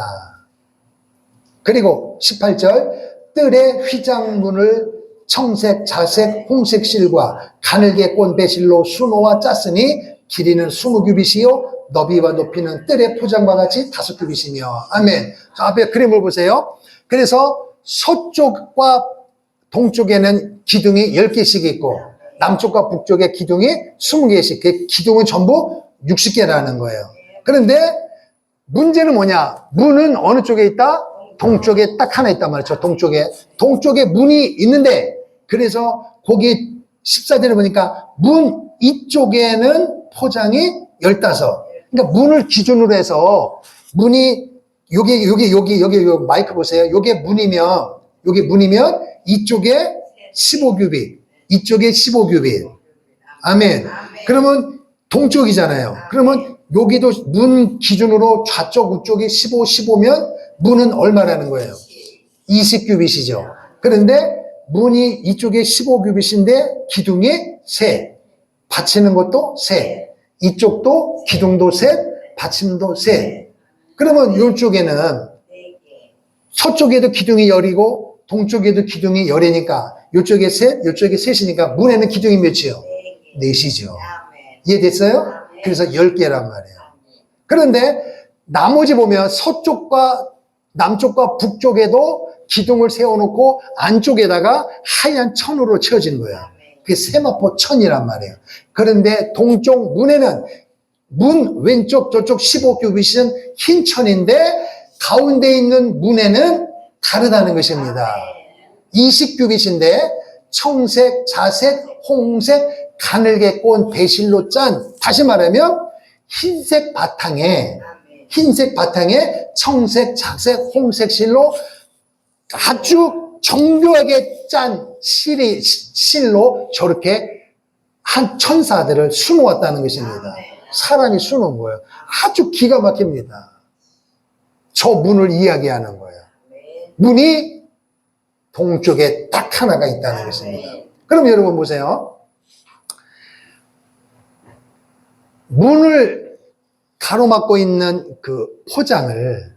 그리고 18절 뜰의 휘장문을 청색, 자색, 홍색 실과 가늘게 꼰 배실로 수놓아 짰으니 길이는 20규빗이요 너비와 높이는 뜰의 포장과 같이 5규빗이며 아멘. 자, 앞에 그림을 보세요. 그래서 서쪽과 동쪽에는 기둥이 10개씩 있고 남쪽과 북쪽에 기둥이 20개씩. 그 기둥은 전부 60개라는 거예요. 그런데 문제는 뭐냐? 문은 어느 쪽에 있다? 동쪽에 딱 하나 있단 말이죠. 동쪽에 문이 있는데 그래서 거기 14절에 보니까 문 이쪽에는 포장이 15. 그러니까 문을 기준으로 해서 문이 여기 마이크 보세요. 여기 문이면 이쪽에 15규빗, 이쪽에 15규빗. 아멘. 그러면 동쪽이잖아요. 그러면 여기도 문 기준으로 좌쪽, 우쪽이 15면 문은 얼마라는 거예요? 20규빗이죠. 그런데 문이 이쪽에 15규빗인데 기둥이 3. 받치는 것도 3. 이쪽도 기둥도 3, 받침도 3. 그러면 이쪽에는 서쪽에도 기둥이 열이고 동쪽에도 기둥이 열이니까 이쪽에 셋, 이쪽에 셋이니까 문에는 기둥이 몇이요? 넷이죠. 이해됐어요? 그래서 10개란 말이에요. 그런데 나머지 보면 서쪽과 남쪽과 북쪽에도 기둥을 세워놓고 안쪽에다가 하얀 천으로 채워진 거야. 그게 세마포 천이란 말이에요. 그런데 동쪽 문에는 문 왼쪽 저쪽 15규빗은 흰 천인데 가운데 있는 문에는 다르다는 것입니다. 20규빗인데 청색, 자색, 홍색, 가늘게 꼰 배실로 짠, 다시 말하면 흰색 바탕에 청색, 자색, 홍색 실로 아주 정교하게 짠 실로 저렇게 한 천사들을 수놓았다는 것입니다. 사람이 수놓은 거예요. 아주 기가 막힙니다. 저 문을 이야기하는 거예요. 문이 동쪽에 딱 하나가 있다는 것입니다. 그럼 여러분 보세요. 문을 가로막고 있는 그 포장을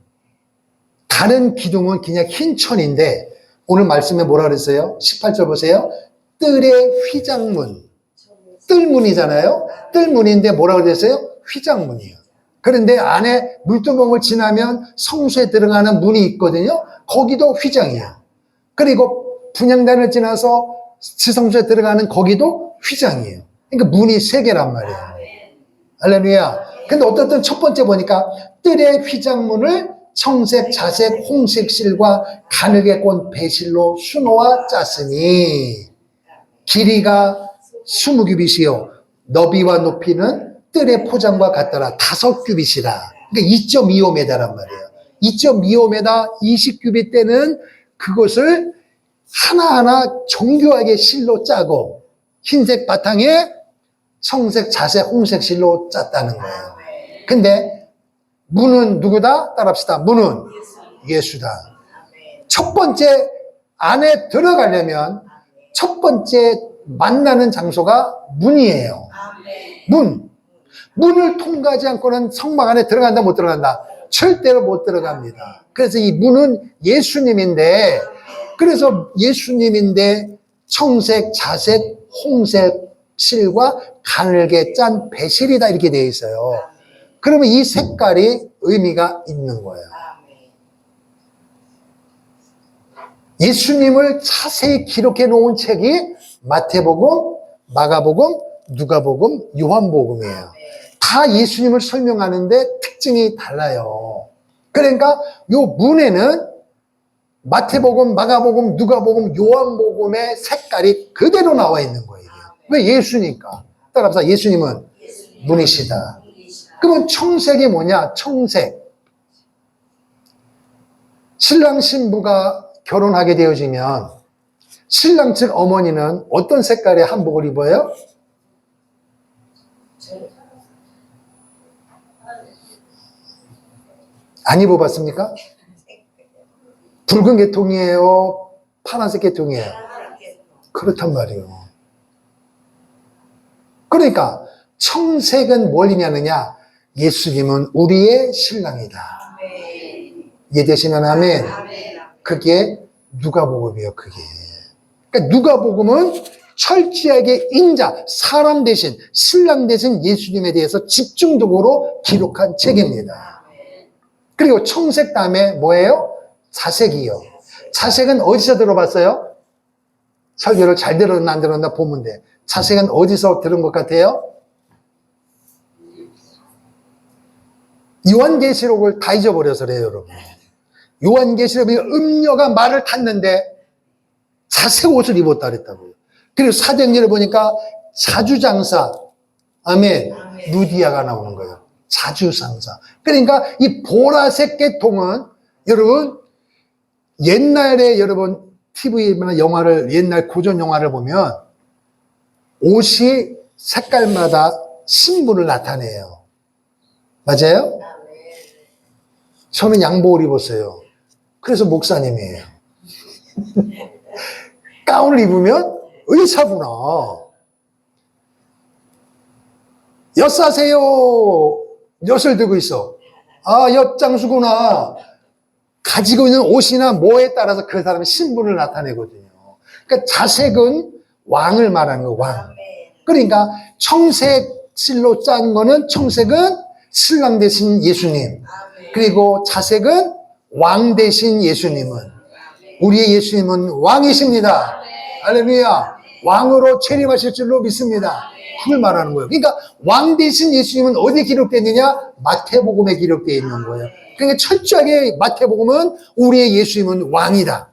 다른 기둥은 그냥 흰 천인데 오늘 말씀에 뭐라 그랬어요? 18절 보세요. 뜰의 휘장문. 뜰문이잖아요. 뜰문인데 뭐라 그랬어요? 휘장문이에요. 그런데 안에 물두멍을 지나면 성소에 들어가는 문이 있거든요. 거기도 휘장이에요. 그리고 분향단을 지나서 지성소에 들어가는 거기도 휘장이에요. 그러니까 문이 3개란 말이에요. 할렐루야. 근데 어떻든 첫 번째 보니까 뜰의 휘장문을 청색, 자색, 홍색 실과 가늘게 꼰 배실로 수놓아 짰으니 길이가 20규빗이요 너비와 높이는 뜰의 포장과 같더라. 5규빗이라. 그러니까 2.25m란 말이에요. 2.25m 20규빗 때는 그것을 하나하나 정교하게 실로 짜고 흰색 바탕에 청색, 자색, 홍색 실로 짰다는 거예요. 근데 문은 누구다? 따라합시다. 문은 예수다. 첫 번째 안에 들어가려면 첫 번째 만나는 장소가 문이에요. 문을 통과하지 않고는 성막 안에 들어간다 못 들어간다? 절대로 못 들어갑니다. 그래서 이 문은 예수님인데 그래서 예수님인데 청색, 자색, 홍색 실과 가늘게 짠 배실이다 이렇게 되어 있어요. 그러면 이 색깔이 의미가 있는 거예요. 예수님을 자세히 기록해 놓은 책이 마태복음, 마가복음, 누가복음, 요한복음이에요. 다 예수님을 설명하는데 특징이 달라요. 그러니까 요 문에는 마태복음, 마가복음, 누가복음, 요한복음의 색깔이 그대로 나와 있는 거예요. 왜? 예수니까. 따라합시다. 예수님은 문이시다. 그러면 청색이 뭐냐? 청색. 신랑 신부가 결혼하게 되어지면 신랑 측 어머니는 어떤 색깔의 한복을 입어요? 안 입어봤습니까? 붉은 계통이에요? 파란색 계통이에요? 그렇단 말이에요. 그러니까 청색은 뭘 의미하느냐? 예수님은 우리의 신랑이다. 이해되시면 아멘. 그게 누가복음이에요. 그게. 그러니까 누가복음은 철저하게 인자, 사람 대신 신랑 대신 예수님에 대해서 집중적으로 기록한 책입니다. 그리고 청색 다음에 뭐예요? 자색이요. 자색은 어디서 들어봤어요? 설교를 잘 들었나 안 들었나 보면 돼. 자색은 어디서 들은 것 같아요? 요한계시록을 다 잊어버려서 그래요, 여러분. 요한계시록에 음녀가 말을 탔는데 자색 옷을 입었다 그랬다고요. 그리고 사도행전을 보니까 자주장사, 아멘, 루디아가 나오는 거예요. 자주장사. 그러니까 이 보라색 계통은 여러분 옛날에 여러분 TV나 영화를 옛날 고전 영화를 보면 옷이 색깔마다 신분을 나타내요. 맞아요? 저는 양복을 입었어요. 그래서 목사님이에요. 가운을 입으면 의사구나. 엿사세요. 엿을 들고 있어. 아, 엿장수구나. 가지고 있는 옷이나 뭐에 따라서 그 사람의 신분을 나타내거든요. 그러니까 자색은 왕을 말하는 거예요, 왕. 그러니까 청색 실로 짠 거는 청색은 신랑 대신 예수님. 그리고 자색은 왕 대신 예수님은. 우리의 예수님은 왕이십니다. 할렐루야. 왕으로 재림하실 줄로 믿습니다. 그걸 말하는 거예요. 그러니까 왕 대신 예수님은 어디에 기록되어 있느냐? 마태복음에 기록되어 있는 거예요. 그러니까 철저하게 마태복음은 우리의 예수님은 왕이다.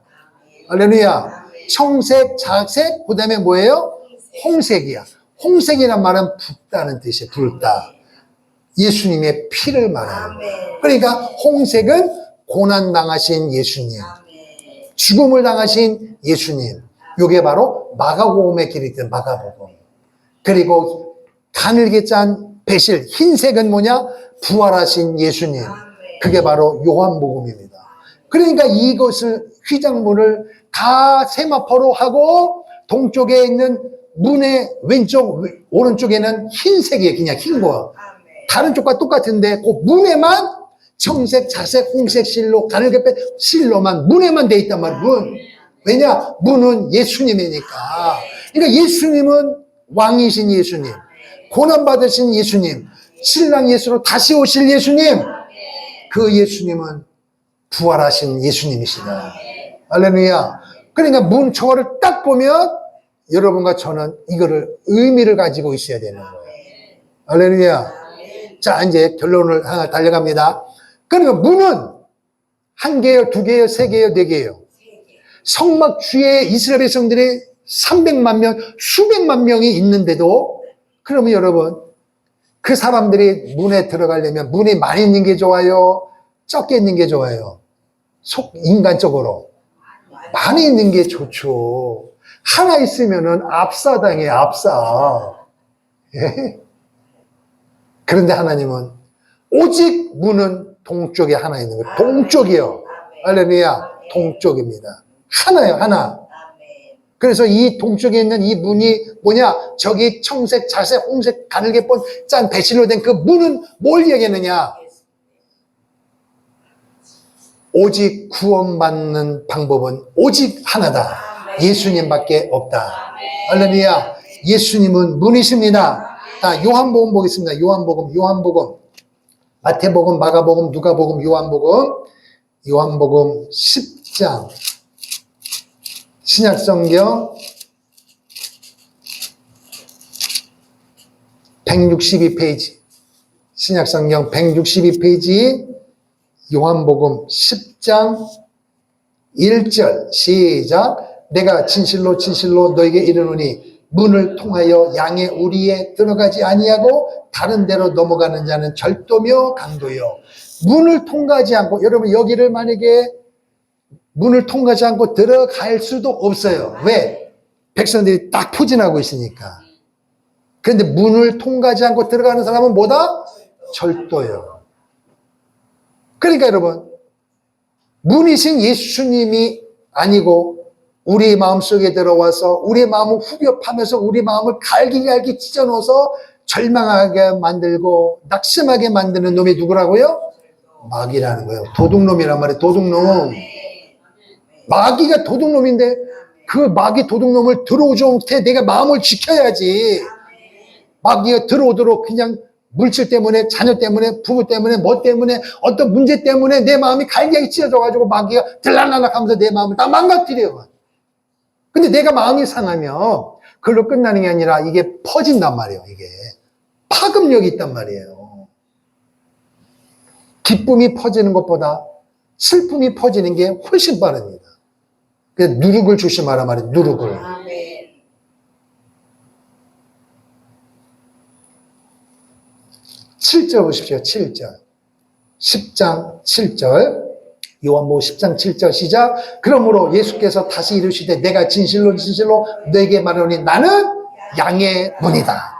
할렐루야. 청색, 자색, 그 다음에 뭐예요? 홍색이야. 홍색이란 말은 붉다는 뜻이에요. 붉다. 예수님의 피를 말하는 거예요. 그러니까 홍색은 고난당하신 예수님, 죽음을 당하신 예수님. 이게 바로 마가복음에 기록된 마가복음. 그리고 가늘게 짠 배실, 흰색은 뭐냐? 부활하신 예수님. 그게 바로 요한복음입니다. 그러니까 이것을 휘장문을 다 세마포로 하고 동쪽에 있는 문의 왼쪽, 오른쪽에는 흰색이에요. 그냥 흰 거. 다른 쪽과 똑같은데 그 문에만 청색, 자색, 홍색 실로 가늘게 뺀 실로만 문에만 돼 있단 말이에요. 문. 왜냐? 문은 예수님이니까. 그러니까 예수님은 왕이신 예수님, 고난받으신 예수님, 신랑 예수로 다시 오실 예수님, 그 예수님은 부활하신 예수님이시다. 할렐루야. 그러니까 문 저거를 딱 보면 여러분과 저는 이거를 의미를 가지고 있어야 되는 거예요. 할렐루야. 자, 이제 결론을 하나 달려갑니다. 그러니까 문은 한 개요, 두 개요, 세 개요, 네 개요. 성막 주에 이스라엘 백성들이 300만 명, 수백만 명이 있는데도 그러면 여러분 그 사람들이 문에 들어가려면 문이 많이 있는 게 좋아요? 적게 있는 게 좋아요? 인간적으로 많이 있는 게 좋죠. 하나 있으면은 압사당해요. 압사. 예? 그런데 하나님은 오직 문은 동쪽에 하나 있는 거예요. 동쪽이요. 할렐루야. 동쪽입니다. 하나요. 하나. 그래서 이 동쪽에 있는 이 문이 뭐냐? 저기 청색, 자색, 홍색, 가늘게 짠 배실로 된 그 문은 뭘 얘기하느냐? 오직 구원받는 방법은 오직 하나다. 예수님밖에 없다. 할렐루야. 예수님은 문이십니다. 자, 요한복음 보겠습니다. 요한복음. 마태복음, 마가복음, 누가복음, 요한복음 10장. 신약성경 162페이지. 신약성경 162페이지. 요한복음 10장 1절 시작. 내가 진실로 진실로 너에게 이르노니 문을 통하여 양의 우리에 들어가지 아니하고 다른 데로 넘어가는 자는 절도며 강도요. 문을 통과하지 않고, 여러분 여기를 만약에 문을 통과하지 않고 들어갈 수도 없어요. 왜? 백성들이 딱 포진하고 있으니까. 그런데 문을 통과하지 않고 들어가는 사람은 뭐다? 절도요. 그러니까 여러분, 문이신 예수님이 아니고 우리 마음속에 들어와서 우리 마음을 후벼 파면서 우리 마음을 갈기갈기 찢어놓아서 절망하게 만들고 낙심하게 만드는 놈이 누구라고요? 마귀라는 거예요. 도둑놈이란 말이에요. 도둑놈. 마귀가 도둑놈인데 그 마귀 도둑놈을 들어오지 않게 내가 마음을 지켜야지. 마귀가 들어오도록 그냥 물질 때문에, 자녀 때문에, 부부 때문에, 뭐 때문에, 어떤 문제 때문에 내 마음이 갈기갈기 찢어져가지고 마귀가 들락날락 하면서 내 마음을 다 망가뜨려요. 근데 내가 마음이 상하면 그걸로 끝나는 게 아니라 이게 퍼진단 말이에요. 이게 파급력이 있단 말이에요. 기쁨이 퍼지는 것보다 슬픔이 퍼지는 게 훨씬 빠릅니다. 그래서 누룩을 조심하라 말이에요. 누룩을. 7절 보십시오. 7절. 10장 7절. 요한복음 10장 7절 시작. 그러므로 예수께서 다시 이르시되 내가 진실로 진실로 너에게 말하노니 나는 양의 문이다.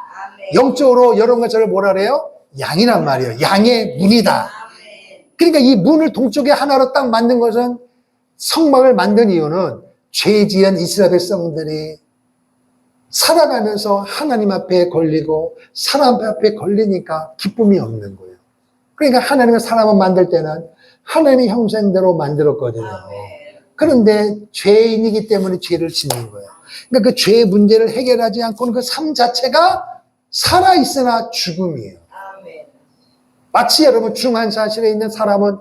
영적으로 여러분과 저를 뭐라 그래요? 양이란 말이에요. 양의 문이다. 그러니까 이 문을 동쪽에 하나로 딱 만든 것은, 성막을 만든 이유는 죄 지은 이스라엘 백성들이 살아가면서 하나님 앞에 걸리고 사람 앞에 걸리니까 기쁨이 없는 거예요. 그러니까 하나님의 사람을 만들 때는 하나님의 형상대로 만들었거든요. 그런데 죄인이기 때문에 죄를 짓는 거예요. 그러니까 그 죄의 문제를 해결하지 않고는 그 삶 자체가 살아있으나 죽음이에요. 마치 여러분 중환자실에 있는 사람은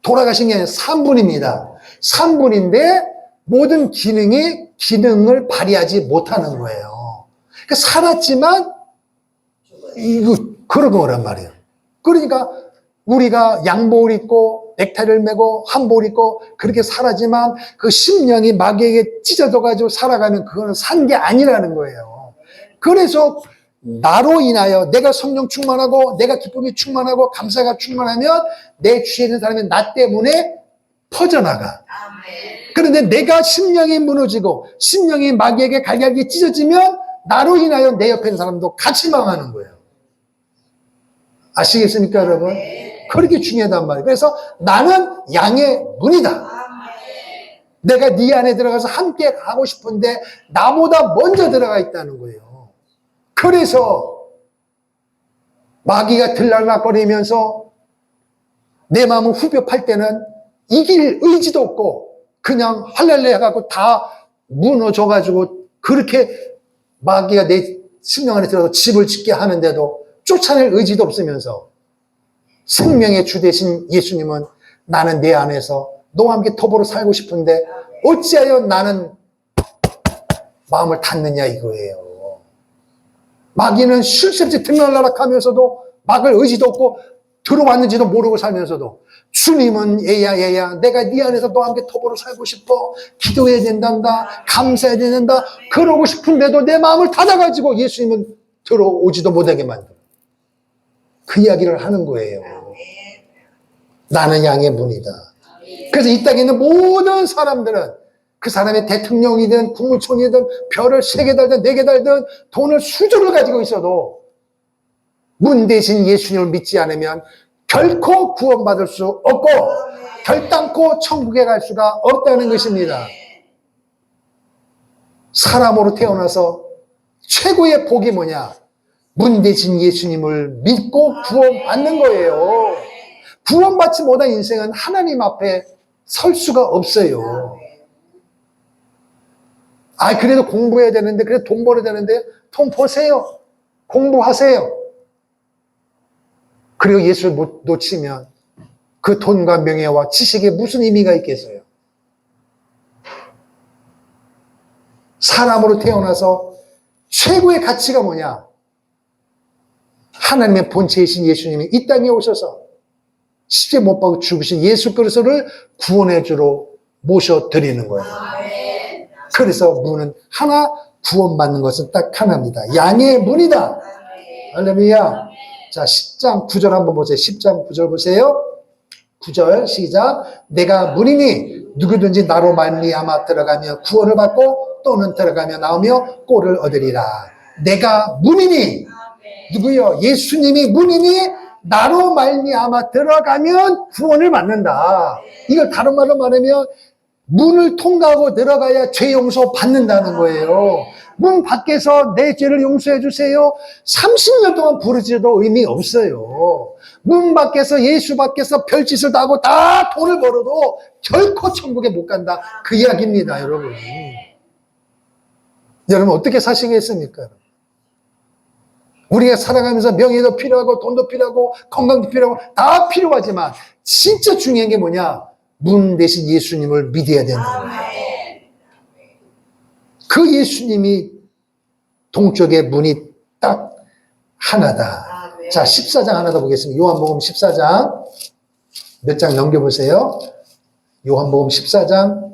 돌아가신 게 아니라 3분입니다. 3분인데 모든 기능을 발휘하지 못하는 거예요. 그러니까 살았지만 이거 그런 거란 말이에요. 그러니까 우리가 양복을 입고 넥타이를 메고 한복을 입고 그렇게 살았지만 그 심령이 마귀에게 찢어져가지고 살아가면 그거는 산 게 아니라는 거예요. 그래서 나로 인하여 내가 성령 충만하고 내가 기쁨이 충만하고 감사가 충만하면 내 주위에 있는 사람이 나 때문에 퍼져나가. 그런데 내가 심령이 무너지고 심령이 마귀에게 갈갈기 찢어지면 나로 인하여 내 옆에 있는 사람도 같이 망하는 거예요. 아시겠습니까, 여러분? 그렇게 중요하단 말이에요. 그래서 나는 양의 문이다. 내가 네 안에 들어가서 함께 가고 싶은데 나보다 먼저 들어가 있다는 거예요. 그래서 마귀가 들락날거리면서 내 마음을 후벼팔 때는 이길 의지도 없고 그냥 할렐루야 해갖고 다 무너져가지고 그렇게 마귀가 내 심령 안에 들어서 집을 짓게 하는데도 쫓아낼 의지도 없으면서 생명의 주 되신 예수님은 나는 내 안에서 너와 함께 더불어 살고 싶은데 어찌하여 나는 마음을 닫느냐 이거예요. 마귀는 쉴 새 없이 들락날락하면서도 막을 의지도 없고 들어왔는지도 모르고 살면서도 주님은 얘야 내가 네 안에서 너와 함께 더불어 살고 싶어. 기도해야 된단다. 감사해야 된다. 그러고 싶은데도 내 마음을 닫아가지고 예수님은 들어오지도 못하게 만들어. 그 이야기를 하는 거예요. 나는 양의 문이다. 그래서 이 땅에 있는 모든 사람들은 그 사람의 대통령이든 국무총리든 별을 3개 달든 4개 달든 돈을 수조를 가지고 있어도 문 대신 예수님을 믿지 않으면 결코 구원받을 수 없고 결단코 천국에 갈 수가 없다는 것입니다. 사람으로 태어나서 최고의 복이 뭐냐? 문 대신 예수님을 믿고 구원받는 거예요. 구원받지 못한 인생은 하나님 앞에 설 수가 없어요. 그래도 공부해야 되는데, 그래도 돈 벌어야 되는데, 돈 버세요. 공부하세요. 그리고 예수를 놓치면 그 돈과 명예와 지식에 무슨 의미가 있겠어요? 사람으로 태어나서 최고의 가치가 뭐냐? 하나님의 본체이신 예수님이 이 땅에 오셔서 십자가에 못 박아 죽으신 예수 그리스도를 구원해 주러 모셔드리는 거예요. 그래서 문은 하나, 구원받는 것은 딱 하나입니다. 양의 문이다. 할렐루야. 자, 10장 9절 한번 보세요. 10장 9절 보세요. 9절 시작. 내가 문이니 누구든지 나로 말미암아 들어가며 구원을 받고 또는 들어가며 나오며 꼴을 얻으리라. 내가 문이니 누구요? 예수님이 문이니 나로 말미암아 들어가면 구원을 받는다. 이걸 다른 말로 말하면 문을 통과하고 들어가야 죄 용서 받는다는 거예요. 문 밖에서 내 죄를 용서해 주세요. 30년 동안 부르짖어도 의미 없어요. 문 밖에서 예수 밖에서 별짓을 다 하고 다 돈을 벌어도 결코 천국에 못 간다. 그 이야기입니다, 여러분. 여러분 어떻게 사시겠습니까? 우리가 살아가면서 명예도 필요하고 돈도 필요하고 건강도 필요하고 다 필요하지만 진짜 중요한 게 뭐냐? 문 대신 예수님을 믿어야 되는 거예요. 그 예수님이 동쪽의 문이 딱 하나다. 자, 14장 하나 더 보겠습니다. 요한복음 14장 몇 장 넘겨보세요. 요한복음 14장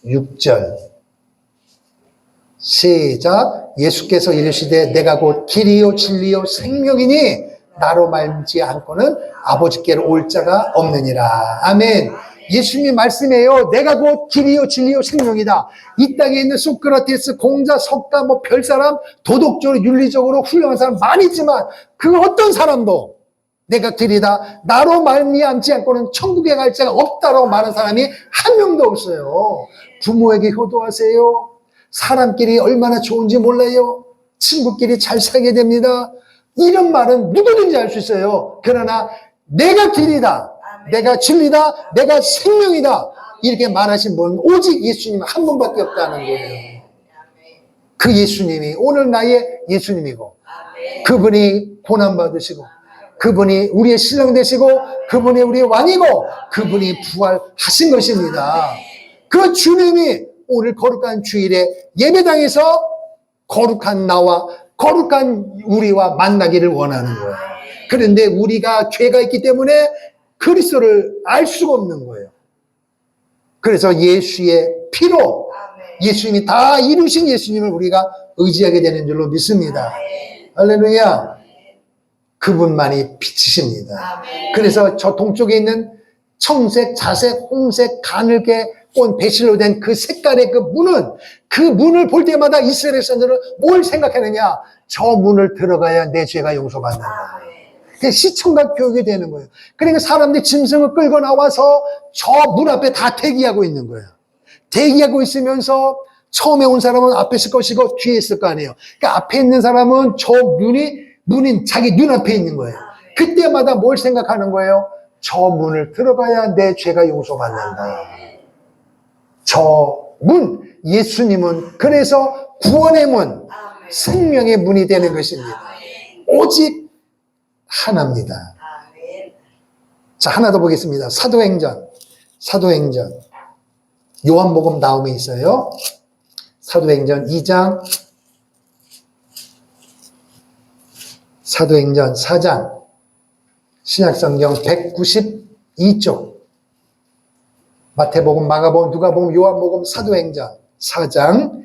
6절 시작. 예수께서 이르시되 내가 곧 길이요 진리요 생명이니 나로 말지 않고는 아버지께로 올 자가 없느니라. 아멘. 예수님이 말씀해요. 내가 곧 길이요 진리요 생명이다. 이 땅에 있는 소크라테스, 공자, 석가, 별사람, 도덕적으로 윤리적으로 훌륭한 사람 많이 있지만 그 어떤 사람도 내가 길이다. 나로 말미암지 않고는 천국에 갈 자가 없다라고 말하는 사람이 한 명도 없어요. 부모에게 효도하세요. 사람끼리 얼마나 좋은지 몰라요. 친구끼리 잘 살게 됩니다. 이런 말은 누구든지 할 수 있어요. 그러나 내가 길이다. 내가 진리다, 내가 생명이다 이렇게 말하신 분은 오직 예수님 한 분밖에 없다는 거예요. 그 예수님이 오늘 나의 예수님이고, 그분이 고난받으시고, 그분이 우리의 신랑 되시고, 그분이 우리의 왕이고, 그분이 부활하신 것입니다. 그 주님이 오늘 거룩한 주일에 예배당에서 거룩한 나와 거룩한 우리와 만나기를 원하는 거예요. 그런데 우리가 죄가 있기 때문에 그리스도를 알 수가 없는 거예요. 그래서 예수의 피로 예수님이 다 이루신 예수님을 우리가 의지하게 되는 줄로 믿습니다. 할렐루야. 그분만이 빛이십니다. 그래서 저 동쪽에 있는 청색, 자색, 홍색, 가늘게 꼰 배실로 된 그 색깔의 그 문을 볼 때마다 이스라엘 사람들은 뭘 생각하느냐? 저 문을 들어가야 내 죄가 용서받는다. 그게 시청각 교육이 되는 거예요. 그러니까 사람들이 짐승을 끌고 나와서 저 문 앞에 다 대기하고 있는 거예요. 대기하고 있으면서 처음에 온 사람은 앞에 있을 것이고 뒤에 있을 거 아니에요. 그러니까 앞에 있는 사람은 저 문이 자기 눈앞에 있는 거예요. 그때마다 뭘 생각하는 거예요? 저 문을 들어가야 내 죄가 용서받는다. 저 문, 예수님은 그래서 구원의 문, 생명의 문이 되는 것입니다. 오직 하나입니다. 자, 하나 더 보겠습니다. 사도행전. 요한복음 다음에 있어요. 사도행전 2장, 사도행전 4장, 신약성경 192쪽, 마태복음, 마가복음, 누가복음, 요한복음, 사도행전 4장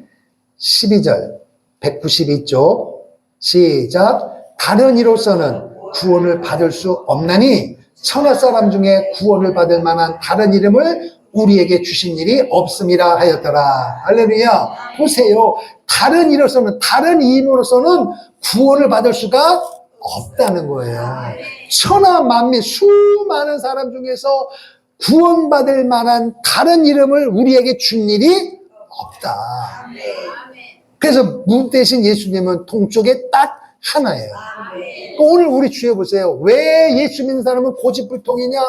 12절 192쪽 시작. 다른 이로서는 구원을 받을 수 없나니 천하 사람 중에 구원을 받을 만한 다른 이름을 우리에게 주신 일이 없음이라 하였더라. 할렐루야. 보세요. 다른 이로서는, 다른 이름으로서는 구원을 받을 수가 없다는 거예요. 천하 만민 수많은 사람 중에서 구원받을 만한 다른 이름을 우리에게 준 일이 없다. 그래서 문 대신 예수님은 동쪽에 딱 하나예요. 오늘 우리 주여 보세요. 왜 예수 믿는 사람은 고집불통이냐?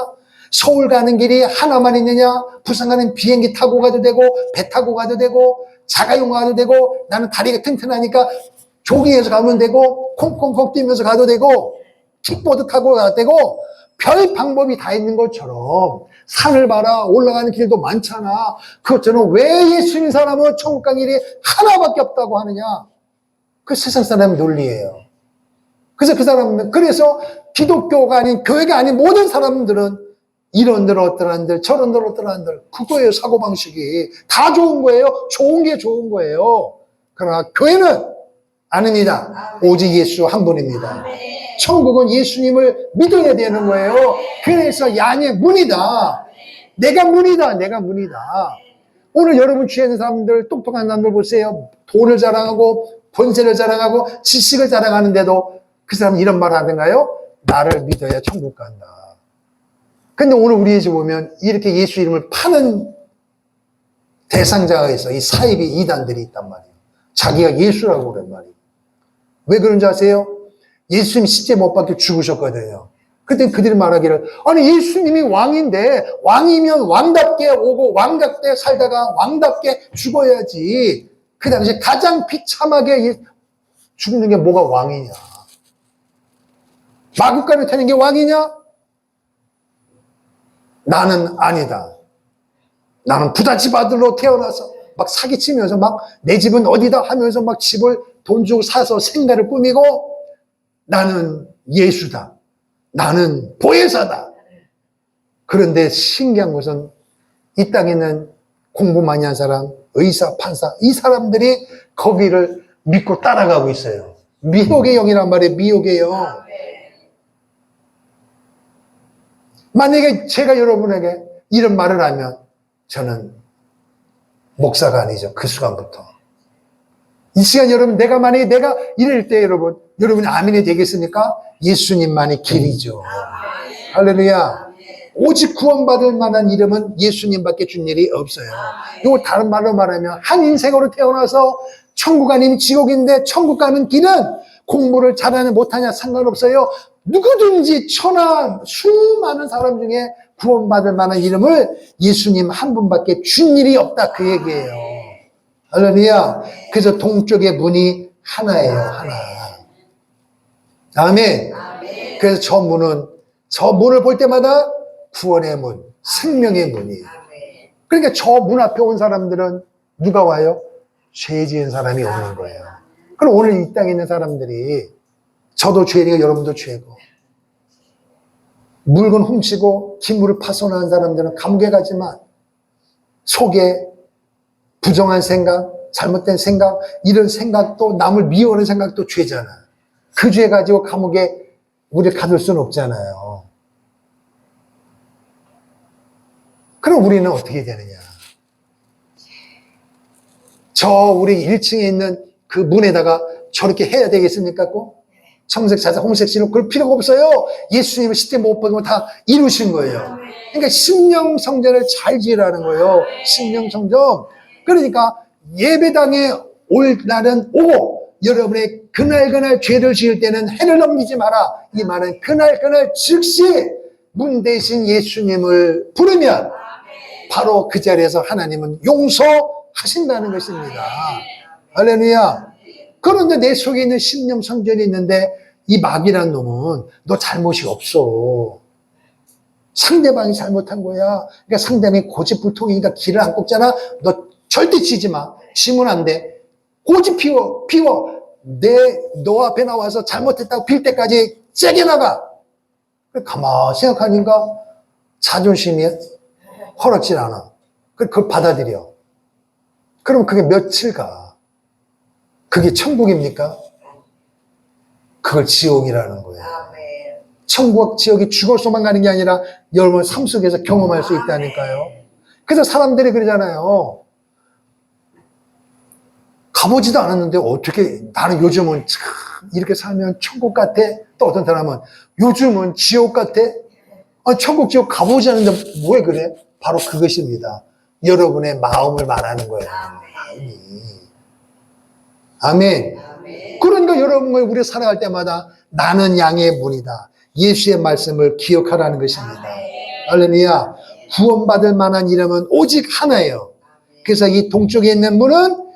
서울 가는 길이 하나만 있느냐? 부산 가는 비행기 타고 가도 되고 배 타고 가도 되고 자가용 가도 되고 나는 다리가 튼튼하니까 조깅해서 가면 되고 콩콩콩 뛰면서 가도 되고 킥보드 타고 가도 되고 별 방법이 다 있는 것처럼 산을 봐라 올라가는 길도 많잖아. 그것처럼 왜 예수 믿는 사람은 천국 가는 길이 하나밖에 없다고 하느냐? 그 세상 사람의 논리예요. 그래서 그 사람은 그래서 기독교가 아닌 교회가 아닌 모든 사람들은 이런들 어떠한들 저런들 어떠한들 그거예요. 사고방식이 다 좋은 거예요. 좋은 게 좋은 거예요. 그러나 교회는 아닙니다. 오직 예수 한 분입니다. 천국은 예수님을 믿어야 되는 거예요. 그래서 양의 문이다. 내가 문이다. 내가 문이다. 오늘 여러분 주위에 있는 사람들, 똑똑한 사람들 보세요. 돈을 자랑하고 권세를 자랑하고 지식을 자랑하는데도 그 사람은 이런 말 하던가요? 나를 믿어야 천국 간다. 근데 오늘 우리의 집 보면 이렇게 예수 이름을 파는 대상자가 있어. 이 사이비 이단들이 있단 말이에요. 자기가 예수라고 그런 말이에요. 왜 그런지 아세요? 예수님이 십자가에 못 박혀 죽으셨거든요. 그때 그들이 말하기를 아니 예수님이 왕인데 왕이면 왕답게 오고 왕답게 살다가 왕답게 죽어야지. 그 당시에 가장 비참하게 죽는 게 뭐가 왕이냐. 마구간을 타는 게 왕이냐? 나는 아니다. 나는 부잣집 아들로 태어나서 막 사기치면서 막 내 집은 어디다 하면서 막 집을 돈 주고 사서 생가를 꾸미고 나는 예수다. 나는 보혜사다. 그런데 신기한 것은 이 땅에 있는 공부 많이 한 사람, 의사, 판사 이 사람들이 거기를 믿고 따라가고 있어요. 미혹의 영이란 말이에요. 미혹의 영. 만약에 제가 여러분에게 이런 말을 하면 저는 목사가 아니죠. 그 순간부터. 이 시간 여러분 만약에 내가 이럴 때 여러분이 아멘이 되겠습니까? 예수님만이 길이죠. 할렐루야. 오직 구원받을 만한 이름은 예수님밖에 준 일이 없어요. 이거 다른 말로 말하면 한 인생으로 태어나서 천국 아니면 지옥인데 천국 가는 길은 공부를 잘하냐 못하냐 상관없어요. 누구든지 천하 수많은 사람 중에 구원받을 만한 이름을 예수님 한 분밖에 준 일이 없다 그 얘기예요. 할렐루야. 그래서 동쪽의 문이 하나예요. 하나. 아멘. 그래서 저 문을 볼 때마다 구원의 문, 생명의 문이에요. 그러니까 저 문 앞에 온 사람들은 누가 와요? 죄 지은 사람이 오는 거예요. 그럼 오늘 이 땅에 있는 사람들이 저도 죄니까 여러분도 죄고 물건 훔치고 기물을 파손한 사람들은 감옥에 가지만 속에 부정한 생각, 잘못된 생각, 이런 생각도 남을 미워하는 생각도 죄잖아. 그 죄 가지고 감옥에 우리를 가둘 수는 없잖아요. 그럼 우리는 어떻게 되느냐? 저 우리 1층에 있는 그 문에다가 저렇게 해야 되겠습니까? 꼭? 청색, 자색, 홍색, 진로 그럴 필요가 없어요. 예수님은 시대 못 보고 다 이루신 거예요. 그러니까 심령 성전을 잘 지으라는 거예요. 심령 성전. 그러니까 예배당에 올 날은 오고 여러분의 그날 죄를 지을 때는 해를 넘기지 마라. 이 말은 그날 즉시 문 대신 예수님을 부르면 바로 그 자리에서 하나님은 용서하신다는 것입니다. 할렐루야. 그런데 내 속에 있는 심령 성전이 있는데 이 마귀란 놈은 너 잘못이 없어. 상대방이 잘못한 거야. 그러니까 상대방이 고집불통이니까 길을 안 꺾잖아. 너 절대 치지 마. 치면 안 돼. 고집 피워. 너 앞에 나와서 잘못했다고 빌 때까지 세게 나가. 가만히 생각하니까 자존심이 허락질 않아. 그걸 받아들여. 그럼 그게 며칠 가. 그게 천국입니까? 그걸 지옥이라는 거예요. 천국, 지옥이 죽어서만 가는 게 아니라 여러분 삶 속에서 경험할 수 있다니까요. 그래서 사람들이 그러잖아요. 가보지도 않았는데 어떻게 나는 요즘은 참 이렇게 살면 천국 같아? 또 어떤 사람은 요즘은 지옥 같아? 천국, 지옥 가보지 않았는데 왜 그래? 바로 그것입니다. 여러분의 마음을 말하는 거예요. 아멘. 그러니까 여러분과 우리 살아갈 때마다 나는 양의 문이다. 예수의 말씀을 기억하라는 것입니다. 할렐루야. 구원받을 만한 이름은 오직 하나예요. 그래서 이 동쪽에 있는 문은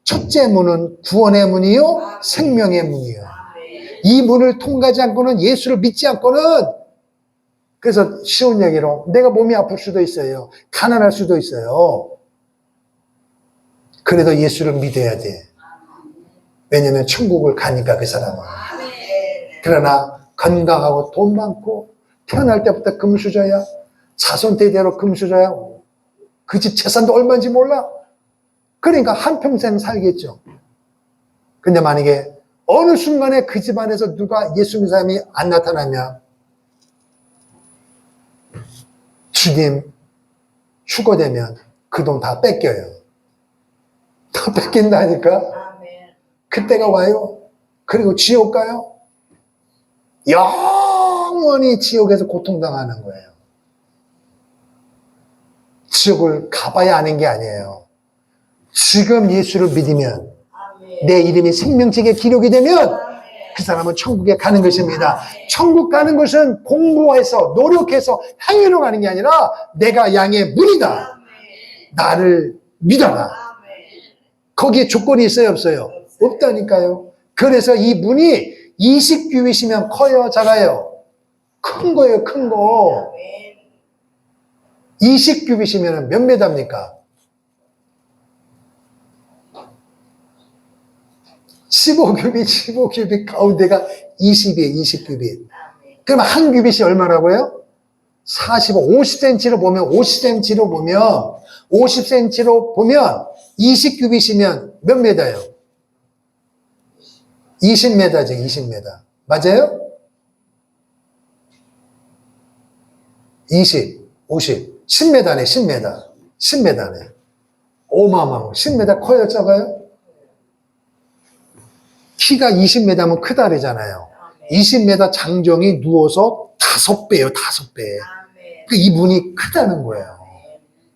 첫째 문은 구원의 문이요, 생명의 문이요. 이 문을 통과하지 않고는 예수를 믿지 않고는 그래서 쉬운 얘기로 내가 몸이 아플 수도 있어요. 가난할 수도 있어요. 그래도 예수를 믿어야 돼. 왜냐면 천국을 가니까 그 사람은. 그러나 건강하고 돈 많고 태어날 때부터 금수저야. 자손 대대로 금수저야. 그 집 재산도 얼마인지 몰라. 그러니까 한평생 살겠죠. 근데 만약에 어느 순간에 그 집안에서 누가 예수 믿는 사람이 안 나타나면 주님 휴거되면 그 돈 다 뺏겨요. 다 뺏긴다니까. 그때가 와요. 그리고 지옥 가요. 영원히 지옥에서 고통당하는 거예요. 지옥을 가봐야 아는 게 아니에요. 지금 예수를 믿으면 내 이름이 생명책에 기록이 되면 그 사람은 천국에 가는 것입니다. 천국 가는 것은 공부해서 노력해서 행위로 가는 게 아니라 내가 양의 문이다. 나를 믿어라. 거기에 조건이 있어요, 없어요? 없다니까요. 그래서 이 문이 20규빗이면 커요, 작아요? 큰 거예요, 큰 거. 20규빗이면 몇 메다입니까? 15규빗 가운데가 20이에요, 20규빗. 그럼 한 규빗이 얼마라고요? 50cm로 보면 20규빗이면 몇 메다예요? 20m죠, 20m. 맞아요? 20, 50, 10m네, 10m. 10m네. 어마어마하고. 10m 커요, 작아요? 키가 20m면 크다 그러잖아요. 20m 장정이 누워서 5배요, 5배. 그 이 문이 크다는 거예요.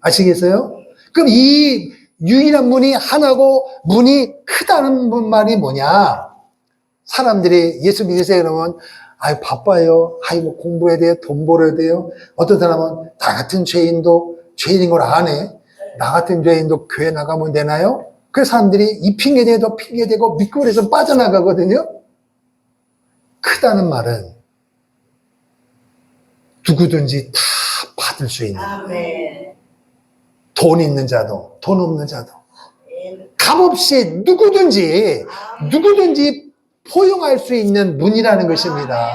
아시겠어요? 그럼 이 유일한 문이 하나고 문이 크다는 말이 뭐냐? 사람들이 예수 믿으세요 그러면 아유, 바빠요. 아유, 뭐 공부해야 돼요. 돈 벌어야 돼요. 어떤 사람은 나 같은 죄인도 죄인인 걸 아네. 나 같은 죄인도 교회 나가면 되나요? 그 사람들이 이 핑계대도 핑계대고 미끄러져서 빠져나가거든요. 크다는 말은 누구든지 다 받을 수 있는 거예요. 돈 있는 자도 돈 없는 자도 값없이 누구든지 포용할 수 있는 문이라는 것입니다.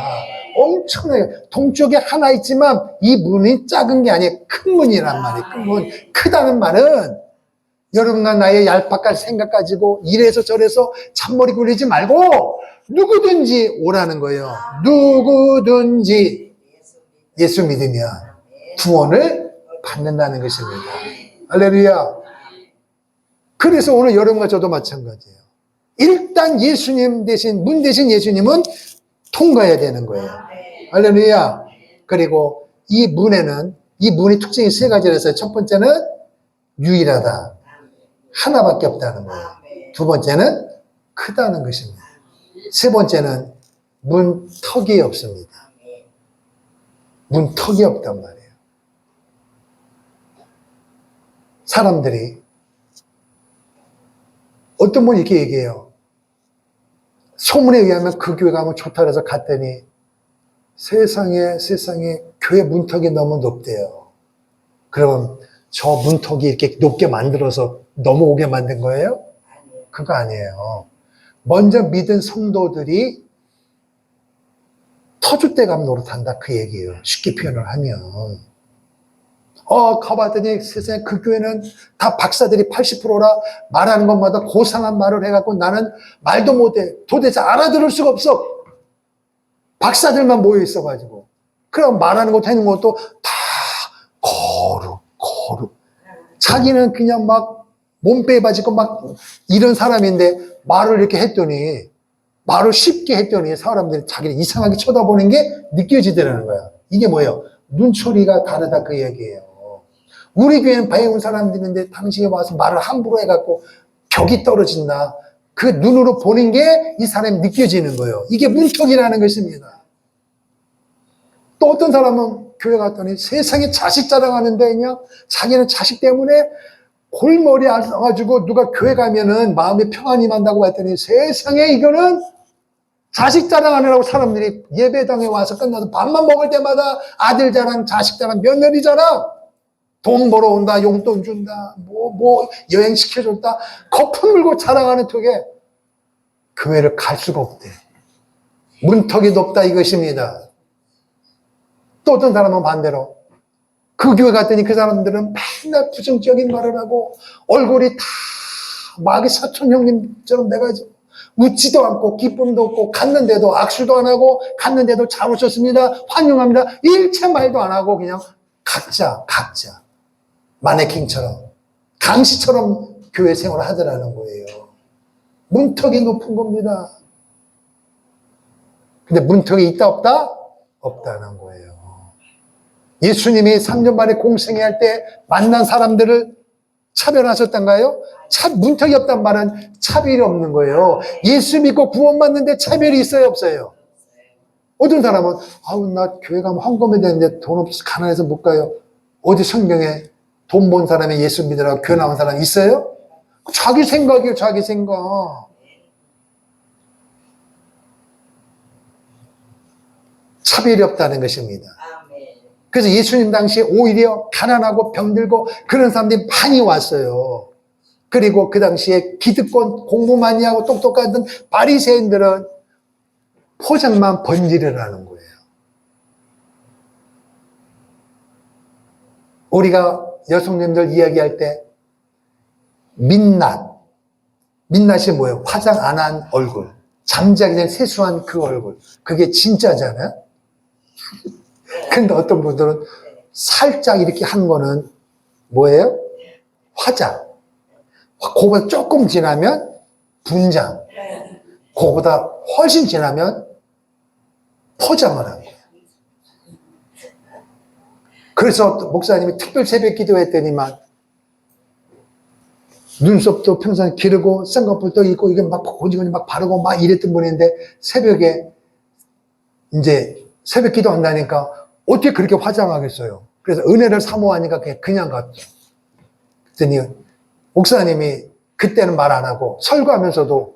엄청나게 동쪽에 하나 있지만 이 문이 작은 게 아니에요. 큰 문이란 말이에요. 큰 문. 크다는 말은 여러분과 나의 얄팍한 생각 가지고 이래서 저래서 잔머리 굴리지 말고 누구든지 오라는 거예요. 누구든지 예수 믿으면 구원을 받는다는 것입니다. 할렐루야. 그래서 오늘 여러분과 저도 마찬가지예요. 일단 예수님 대신, 문 대신 예수님은 통과해야 되는 거예요. 할렐루야. 그리고 이 문이 특징이 세 가지라 했어요. 첫 번째는 유일하다. 하나밖에 없다는 거예요. 두 번째는 크다는 것입니다. 세 번째는 문턱이 없습니다. 문턱이 없단 말이에요. 사람들이 어떤 분이 이렇게 얘기해요. 소문에 의하면 그 교회 가면 좋다 그래서 갔더니 세상에 교회 문턱이 너무 높대요. 그러면 저 문턱이 이렇게 높게 만들어서 넘어오게 만든 거예요? 그거 아니에요. 먼저 믿은 성도들이 터줏대감 노릇한다 그 얘기예요. 쉽게 표현을 하면. 가봤더니 세상에 그 교회는 다 박사들이 80%라 말하는 것마다 고상한 말을 해갖고 나는 말도 못해. 도대체 알아들을 수가 없어. 박사들만 모여 있어가지고. 그럼 말하는 것도 하는 것도 다 거룩. 자기는 그냥 막 몸빼 바지고 막 이런 사람인데 말을 이렇게 했더니 말을 쉽게 했더니 사람들이 자기를 이상하게 쳐다보는 게 느껴지더라는 거야. 이게 뭐예요? 눈초리가 다르다 그 얘기예요. 우리 교회는 배운 사람들인데 당신이 와서 말을 함부로 해갖고 격이 떨어진다. 그 눈으로 보는 게 이 사람이 느껴지는 거예요. 이게 문턱이라는 것입니다. 또 어떤 사람은 교회 갔더니 세상에 자식 자랑하는데 그냥 자기는 자식 때문에 골머리 앓아가지고 누가 교회 가면은 마음에 평안이 만다고 했더니 세상에 이거는 자식 자랑하느라고 사람들이 예배당에 와서 끝나서 밥만 먹을 때마다 아들 자랑, 자식 자랑, 며느리 자랑, 돈 벌어온다, 용돈 준다, 여행 시켜줬다, 거품 물고 자랑하는 톡에 교회를 갈 수가 없대. 문턱이 높다 이것입니다. 또 어떤 사람은 반대로 그 교회 갔더니 그 사람들은 맨날 부정적인 말을 하고 얼굴이 다 마귀 사촌 형님처럼 돼가지고 웃지도 않고 기쁨도 없고 갔는데도 악수도 안 하고 갔는데도 잘 오셨습니다. 환영합니다. 일체 말도 안 하고 그냥 각자 마네킹처럼 강시처럼 교회 생활을 하더라는 거예요. 문턱이 높은 겁니다. 근데 문턱이 있다 없다? 없다는 거예요. 예수님이 3년 만에 공생애할 때 만난 사람들을 차별하셨던가요? 문턱이 없단 말은 차별이 없는 거예요. 예수 믿고 구원받는데 차별이 있어요, 없어요? 어떤 사람은 나 교회 가면 헌금해야 되는데 돈 없어서 가난해서 못 가요. 어디 성경에 돈 번 사람이 예수 믿으라고 교회 나온 사람 있어요? 자기 생각이에요, 자기 생각. 차별이 없다는 것입니다. 그래서 예수님 당시에 오히려 가난하고 병들고 그런 사람들이 많이 왔어요. 그리고 그 당시에 기득권 공부 많이 하고 똑똑하던 바리새인들은 포장만 번지를 하는 거예요. 우리가 여성님들 이야기할 때 민낯이 뭐예요? 화장 안 한 얼굴, 잠자기 전에 세수한 그 얼굴, 그게 진짜잖아요. 근데 어떤 분들은 살짝 이렇게 한 거는 뭐예요? 화장. 그거보다 조금 지나면 분장. 그거보다 훨씬 지나면 포장을 한 거예요. 그래서 목사님이 특별 새벽 기도했더니만 눈썹도 평소에 기르고 쌍꺼풀도 있고 이게 막 고지근히 막 바르고 막 이랬던 분인데 새벽에 이제 새벽 기도 한다니까 어떻게 그렇게 화장하겠어요? 그래서 은혜를 사모하니까 그냥 갔죠. 그랬더니 목사님이 그때는 말 안 하고 설교하면서도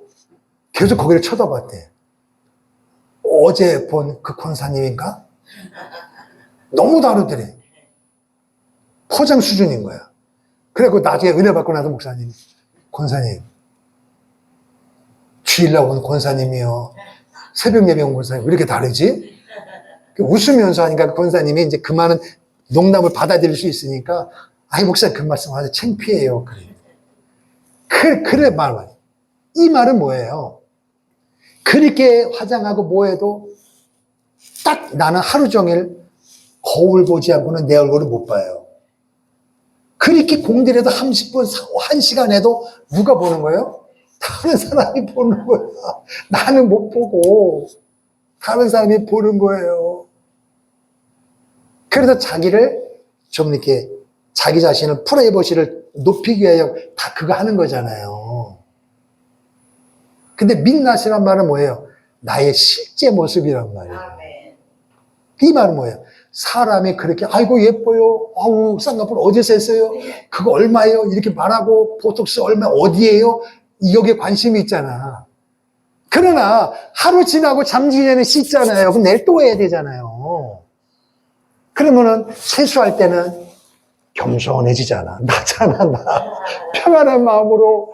계속 거기를 쳐다봤대. 어제 본 그 권사님인가? 너무 다르더래. 포장 수준인 거야. 그래갖고 나중에 은혜 받고 나서 목사님이, 권사님, 주일날 온 권사님이요, 새벽 예배 온 권사님 왜 이렇게 다르지? 웃으면서 하니까 그 권사님이 이제 그 많은 농담을 받아들일 수 있으니까, 아이 목사님 그 말씀 아주 창피해요. 그래 말만. 이 말은 뭐예요? 그렇게 화장하고 뭐해도 딱 나는 하루 종일 거울 보지 않고는 내 얼굴을 못 봐요. 그렇게 공들여도 30분, 1시간 해도 누가 보는 거예요? 다른 사람이 보는 거야. 나는 못 보고 다른 사람이 보는 거예요. 그래서 자기를 좀 이렇게 자기 자신을 프라이버시를 높이기 위하여 다 그거 하는 거잖아요. 근데 민낯이란 말은 뭐예요? 나의 실제 모습이란 말이에요. 이 말은 뭐예요? 사람이 그렇게 아이고 예뻐요. 아우 쌍꺼풀 어디서 했어요? 그거 얼마예요? 이렇게 말하고 보톡스 얼마 어디예요? 여기에 관심이 있잖아. 그러나 하루 지나고 잠지기 전에 씻잖아요. 그럼 내일 또 해야 되잖아요. 그러면은 세수할 때는 겸손해지잖아. 나잖아, 나. 평안한 마음으로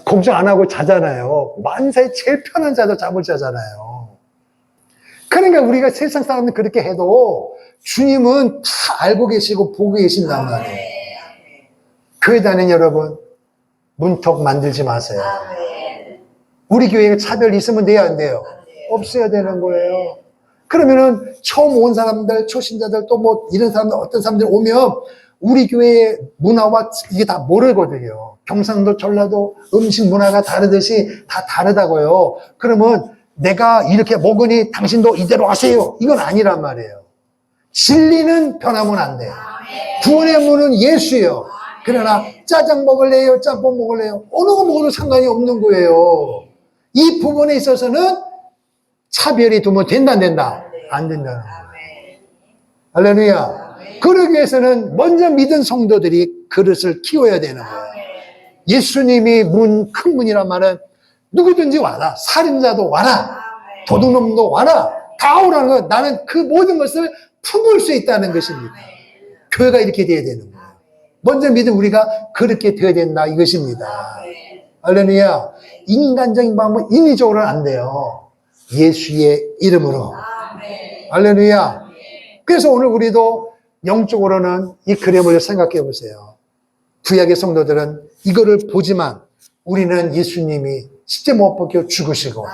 걱정 안 하고 자잖아요. 만사에 제일 편한 자도 잠을 자잖아요. 그러니까 우리가 세상 사람들 그렇게 해도 주님은 다 알고 계시고 보고 계신단 말이에요. 교회 다니는 여러분, 문턱 만들지 마세요. 우리 교회에 차별 있으면 돼야 안 돼요? 없어야 되는 거예요. 그러면은 처음 온 사람들, 초신자들 또 뭐 이런 사람들, 어떤 사람들 오면 우리 교회의 문화와 이게 다 모르거든요. 경상도, 전라도 음식 문화가 다르듯이 다 다르다고요. 그러면 내가 이렇게 먹으니 당신도 이대로 하세요. 이건 아니란 말이에요. 진리는 변하면 안 돼요. 구원의 문은 예수예요. 그러나 짜장 먹을래요? 짬뽕 먹을래요? 어느 거 먹어도 상관이 없는 거예요. 이 부분에 있어서는 차별이 두면 된다 안 된다? 안 된다는 거예요. 할렐루야. 그러기 위해서는 먼저 믿은 성도들이 그릇을 키워야 되는 거예요. 예수님이 큰 문이란 말은 누구든지 와라. 살인자도 와라. 도둑놈도 와라. 다 오라는 거예요. 나는 그 모든 것을 품을 수 있다는 것입니다. 교회가 이렇게 돼야 되는 거예요. 먼저 믿은 우리가 그렇게 되어야 된다 이것입니다. 할렐루야. 인간적인 방법은 인위적으로는 안 돼요. 예수의 이름으로. 할렐루야. 그래서 오늘 우리도 영적으로는 이 그림을 생각해 보세요. 구약의 성도들은 이거를 보지만 우리는 예수님이 십자가 못 박혀 죽으시고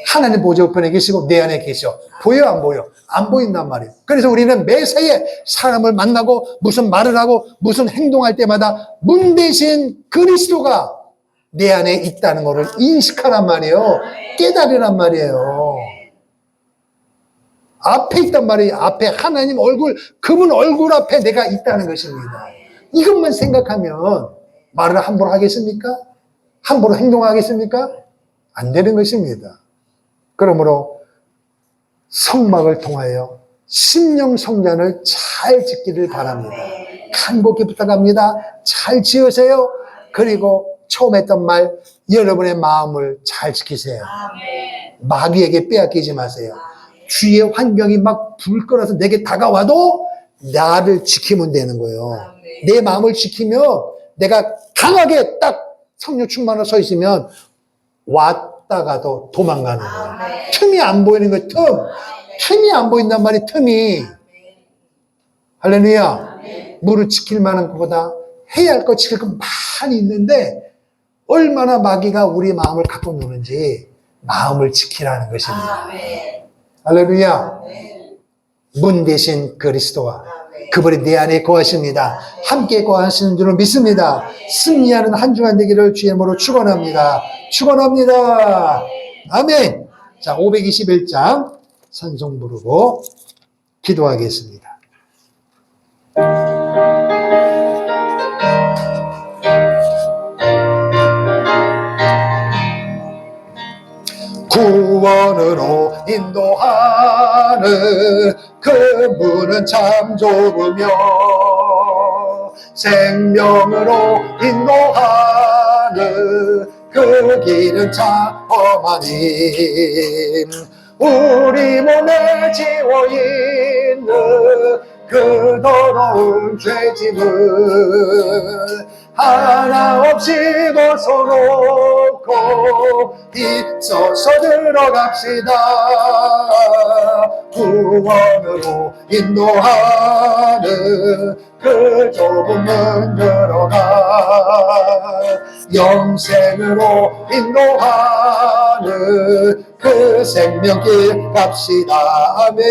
하나님 보좌 우편에 계시고 내 안에 계셔. 보여 안 보여? 안 보인단 말이에요. 그래서 우리는 매사에 사람을 만나고 무슨 말을 하고 무슨 행동할 때마다 문 대신 그리스도가 내 안에 있다는 것을 인식하란 말이에요. 깨달으란 말이에요. 앞에 있단 말이에요. 앞에 하나님 얼굴, 그분 얼굴 앞에 내가 있다는 것입니다. 이것만 생각하면 말을 함부로 하겠습니까? 함부로 행동하겠습니까? 안 되는 것입니다. 그러므로 성막을 통하여 심령 성전을 잘 짓기를 바랍니다. 간곡히 부탁합니다. 잘 지으세요. 그리고 처음 했던 말, 여러분의 마음을 잘 지키세요. 마귀에게 빼앗기지 마세요. 주위의 환경이 막 불 끌어서 내게 다가와도 나를 지키면 되는 거예요. 내 마음을 지키면 내가 강하게 딱 성령 충만으로 서 있으면 왔다가도 도망가는 거예요. 틈이 안 보이는 거예요. 틈이 안 보인단 말이에요. 틈이. 할렐루야. 무릇 지킬 만한 것보다 해야 할 것 지킬 것 많이 있는데 얼마나 마귀가 우리 마음을 갖고 노는지 마음을 지키라는 것입니다. 할렐루야. 문 대신 그리스도와 그분이 내 안에 거하십니다. 함께 거하시는 줄을 믿습니다. 승리하는 한 주간 되기를 주의 이름으로 축원합니다. 축원합니다. 아멘. 자, 521장 찬송 부르고 기도하겠습니다. 구원으로 인도하 그 문은 참 좁으며 생명으로 인도하는 그 길은 참 험하니 우리 몸에 지워있는 그 더러운 죄짐을 하나 없이 벗어놓고 있어서 들어갑시다. 구원으로 인도하는 그 좁은 문 들어가 영생으로 인도하는 그 생명길 갑시다. 아멘.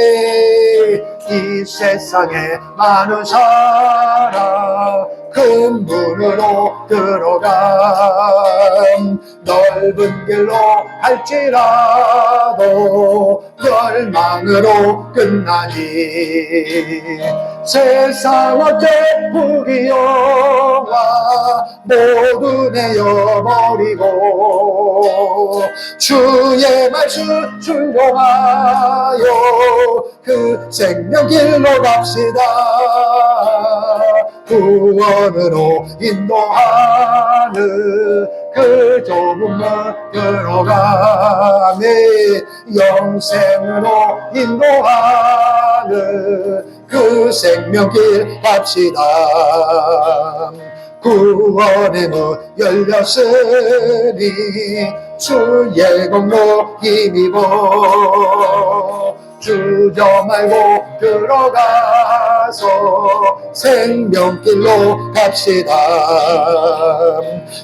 이 세상에 많은 사람 큰 문으로 들어가 넓은 길로 할지라도 멸망으로 끝나니 세상 어때 부귀영화 모두 내어버리고 주의 말씀 순종하여 그 생명길로 갑시다. 구원으로 인도하는 그 좁은 문 들어가네 영생으로 인도하는 그 생명길 갑시다. 구원의 문 열렸으니 주의 공로 힘입어 주저 말고 들어가서 생명길로 갑시다.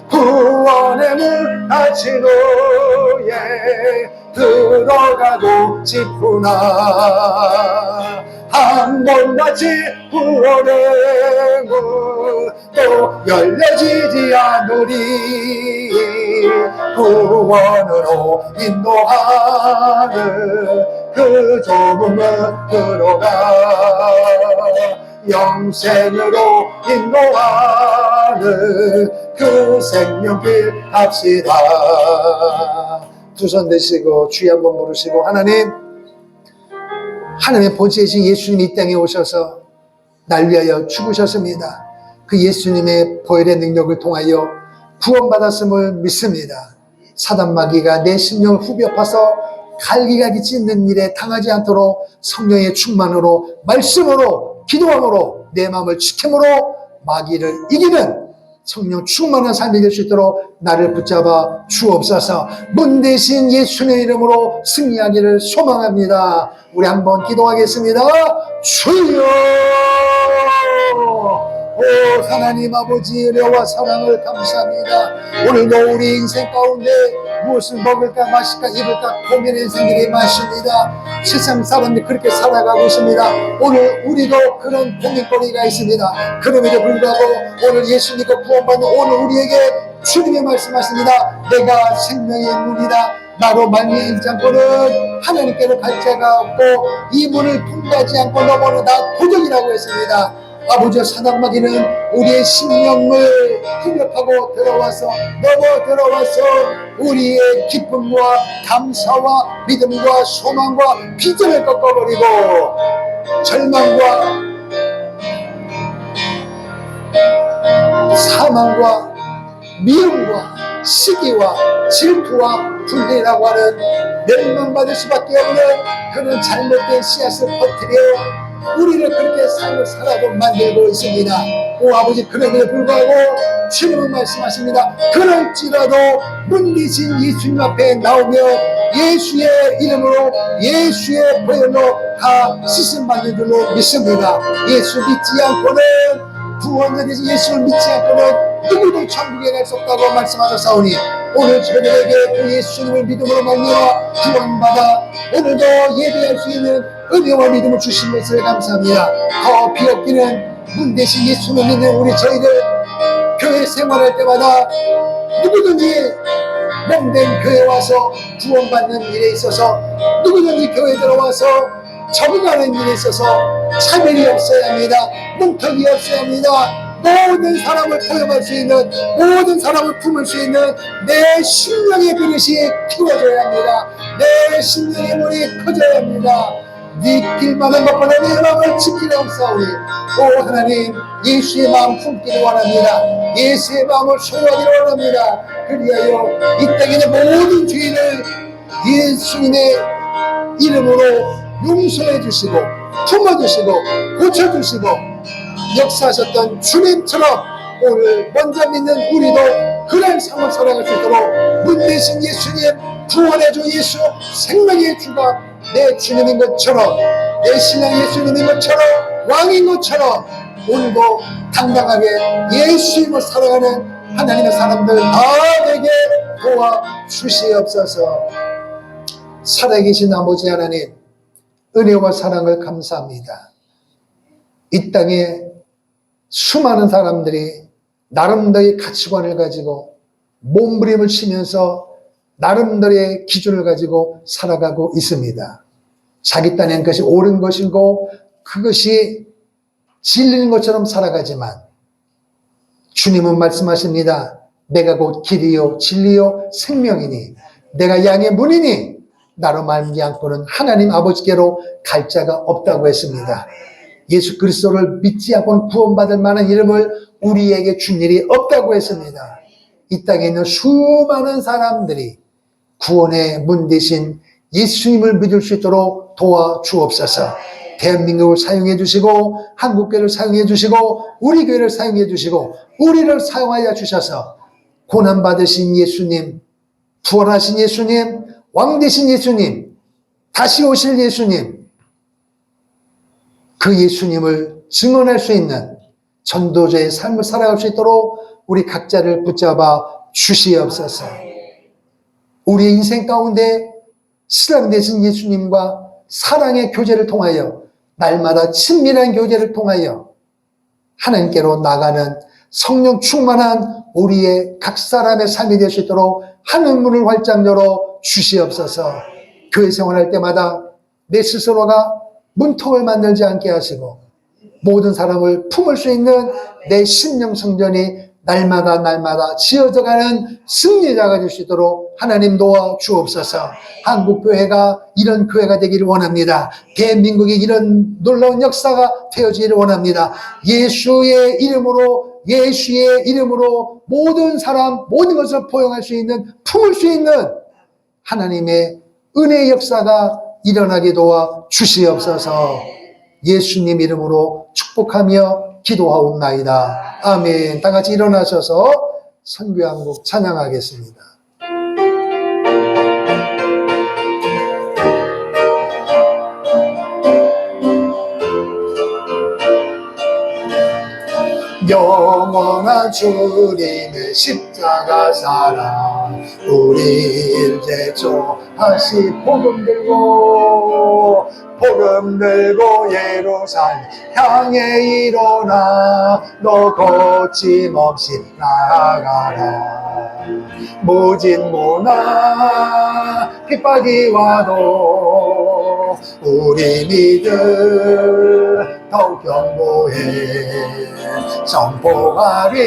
구원의 문 닫힌 후에 들어가고 싶구나. 한 번 다시 구원의 문 또 열려지지 않으리. 구원으로 인도하는 그 좁은 문 들어가 영생으로 인도하는 그 생명길 갑시다. 두 손 드시고 주여 한번 부르시고 하나님의 본체이신 예수님이 이 땅에 오셔서 날 위하여 죽으셨습니다. 그 예수님의 보혈의 능력을 통하여 구원받았음을 믿습니다. 사단 마귀가 내 심령을 후벼 파서 갈기갈기 찢는 일에 당하지 않도록 성령의 충만으로 말씀으로 기도함으로 내 마음을 지킴으로 마귀를 이기는 성령 충만한 삶이 될 수 있도록 나를 붙잡아 주옵소서. 문 대신 예수님의 이름으로 승리하기를 소망합니다. 우리 한번 기도하겠습니다. 주여! 오 하나님 아버지 은혜와 사랑을 감사합니다. 오늘도 우리 인생 가운데 무엇을 먹을까 마실까 입을까 고민의 인생들이 많습니다. 세상 사람들이 그렇게 살아가고 있습니다. 오늘 우리도 그런 고민거리가 있습니다. 그럼에도 불구하고 오늘 예수 믿고 구원받는 오늘 우리에게 주님의 말씀하십니다. 내가 생명의 문이다. 나로 말미암지 않고는 하나님께로 갈 자가 없고 이 문을 통과하지 않고 넘어는 다 도적이라고 했습니다. 아버지와 사단마귀는 우리의 심령을 공격하고 들어와서 넘어 들어와서 우리의 기쁨과 감사와 믿음과 소망과 비전을 꺾어버리고 절망과 사망과 미움과 시기와 질투와 분리라고 하는 멸망받을 수밖에 없는 그런 잘못된 씨앗을 퍼뜨려 우리를 그렇게 삶을 살아도 만들고 있습니다. 오 아버지 그럼에도 불구하고 주님은 말씀하십니다. 그럴지라도 문 대신 예수님 앞에 나오며 예수의 이름으로 예수의 보혈로 다 씻음받는 줄로 믿습니다. 예수 믿지 않고는 구원자되신 예수를 믿지 않고는 누구도 천국에 갈 수 없다고 말씀하셨사오니 오늘 저들에게 그 예수님을 믿음으로 말미암아 구원받아 오늘도 예배할 수 있는 은혜와 믿음을 주신 것을 감사합니다. 더 비옵기는 문 대신 예수를 믿는 우리 저희들 교회 생활할 때마다 누구든지 몸된 교회 와서 구원받는 일에 있어서 누구든지 교회 들어와서 적응하는 일에 있어서 차별이 없어야 합니다. 문턱이 없어야 합니다. 모든 사람을 포용할 수 있는 모든 사람을 품을 수 있는 내 심령의 그릇이 키워져야 합니다. 내 심령의 문이 커져야 합니다. 네 길만한 것보다 내 마음을 지키려옵사오니 오 하나님 예수의 마음 품기를 원합니다. 예수의 마음을 소유하기를 원합니다. 그리하여 이 땅에 있는 모든 죄를 예수님의 이름으로 용서해 주시고 품어주시고 고쳐주시고 역사하셨던 주님처럼 오늘 먼저 믿는 우리도 그런 삶을 살아갈 수 있도록 문 대신 예수님, 구원의 주 예수, 생명의 주가 내 주님인 것처럼, 내 신랑 예수님인 것처럼, 왕인 것처럼 오늘도 당당하게 예수님을 살아가는 하나님의 사람들 다 되게 도와주시옵소서. 살아계신 아버지 하나님, 은혜와 사랑을 감사합니다. 이 땅에 수많은 사람들이 나름대로의 가치관을 가지고 몸부림을 치면서 나름대로의 기준을 가지고 살아가고 있습니다. 자기 딴엔 것이 옳은 것이고 그것이 진리인 것처럼 살아가지만 주님은 말씀하십니다. 내가 곧 길이요 진리요 생명이니 내가 양의 문이니 나로 말미암고는 하나님 아버지께로 갈 자가 없다고 했습니다. 예수 그리스도를 믿지 않고는 구원받을 만한 이름을 우리에게 준 일이 없다고 했습니다. 이 땅에 있는 수많은 사람들이 구원의 문 대신 예수님을 믿을 수 있도록 도와주옵소서. 대한민국을 사용해 주시고 한국교회를 사용해 주시고 우리 교회를 사용해 주시고 우리를 사용하여 주셔서 고난받으신 예수님, 부활하신 예수님, 왕 되신 예수님, 다시 오실 예수님, 그 예수님을 증언할 수 있는 전도자의 삶을 살아갈 수 있도록 우리 각자를 붙잡아 주시옵소서. 우리 인생 가운데 신랑 되신 예수님과 사랑의 교제를 통하여 날마다 친밀한 교제를 통하여 하나님께로 나가는 성령 충만한 우리의 각 사람의 삶이 될 수 있도록 하늘 문을 활짝 열어 주시옵소서. 교회 생활할 때마다 내 스스로가 문턱을 만들지 않게 하시고 모든 사람을 품을 수 있는 내 심령 성전이 날마다 지어져가는 승리자가 될 수 있도록 하나님 도와주옵소서. 한국교회가 이런 교회가 되기를 원합니다. 대한민국이 이런 놀라운 역사가 되어지기를 원합니다. 예수의 이름으로 모든 사람 모든 것을 포용할 수 있는 품을 수 있는 하나님의 은혜의 역사가 일어나게 도와 주시옵소서. 예수님 이름으로 축복하며 기도하옵나이다. 아멘. 다 같이 일어나셔서 선교 한 곡 찬양하겠습니다. 영원한 주님의 십자가 사랑 우리를 대조하시 복음 들고 예루살렘 향해 일어나 너 거침없이 나아가라. 무진무나 핍박이 와도 우리 믿음 더욱 견고해 선포하리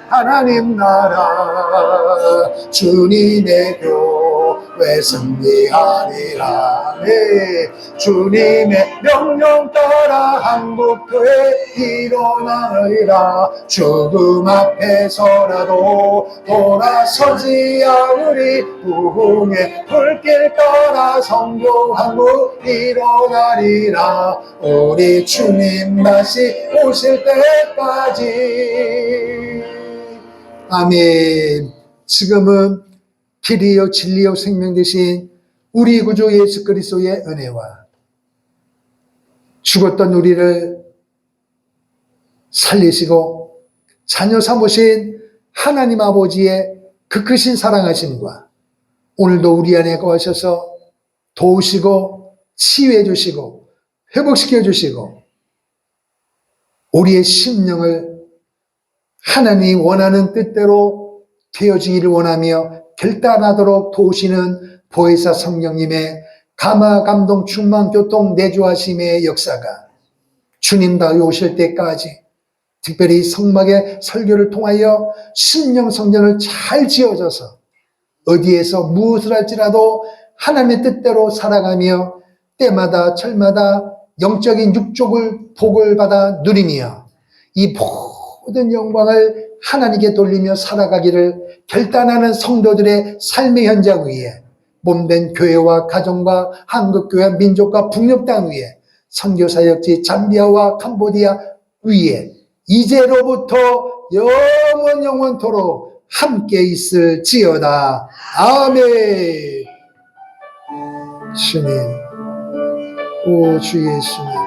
하나님 나라 주님의 교회 승리하리라. 네. 주님의 명령 따라 한국교회 일어나리라. 죽음 앞에서라도 돌아서지 않으리. 부흥의 불길 따라 성교 한국 일어나리라. 우리 주님 다시 오실 때까지. 아멘. 지금은 길이요 진리요 생명 되신 우리 구주 예수 그리스도의 은혜와 죽었던 우리를 살리시고 자녀 삼으신 하나님 아버지의 그 크신 사랑하심과 오늘도 우리 안에 거하셔서 도우시고 치유해 주시고 회복시켜 주시고 우리의 심령을 하나님이 원하는 뜻대로 되어지기를 원하며 결단하도록 도우시는 보혜사 성령님의 감화, 감동, 충만, 교통, 내주하심의 역사가 주님 다시 오실 때까지 특별히 성막의 설교를 통하여 심령 성전을 잘 지어져서 어디에서 무엇을 할지라도 하나님의 뜻대로 살아가며 때마다 철마다 영적인 육족을 복을 받아 누리며 이 모든 영광을 하나님께 돌리며 살아가기를 결단하는 성도들의 삶의 현장 위에 몸된 교회와 가정과 한국교회 민족과 북녘 위에 선교사역지 잠비아와 캄보디아 위에 이제로부터 영원토록 함께 있을지어다. 아멘. 주님, 오 주 예수님.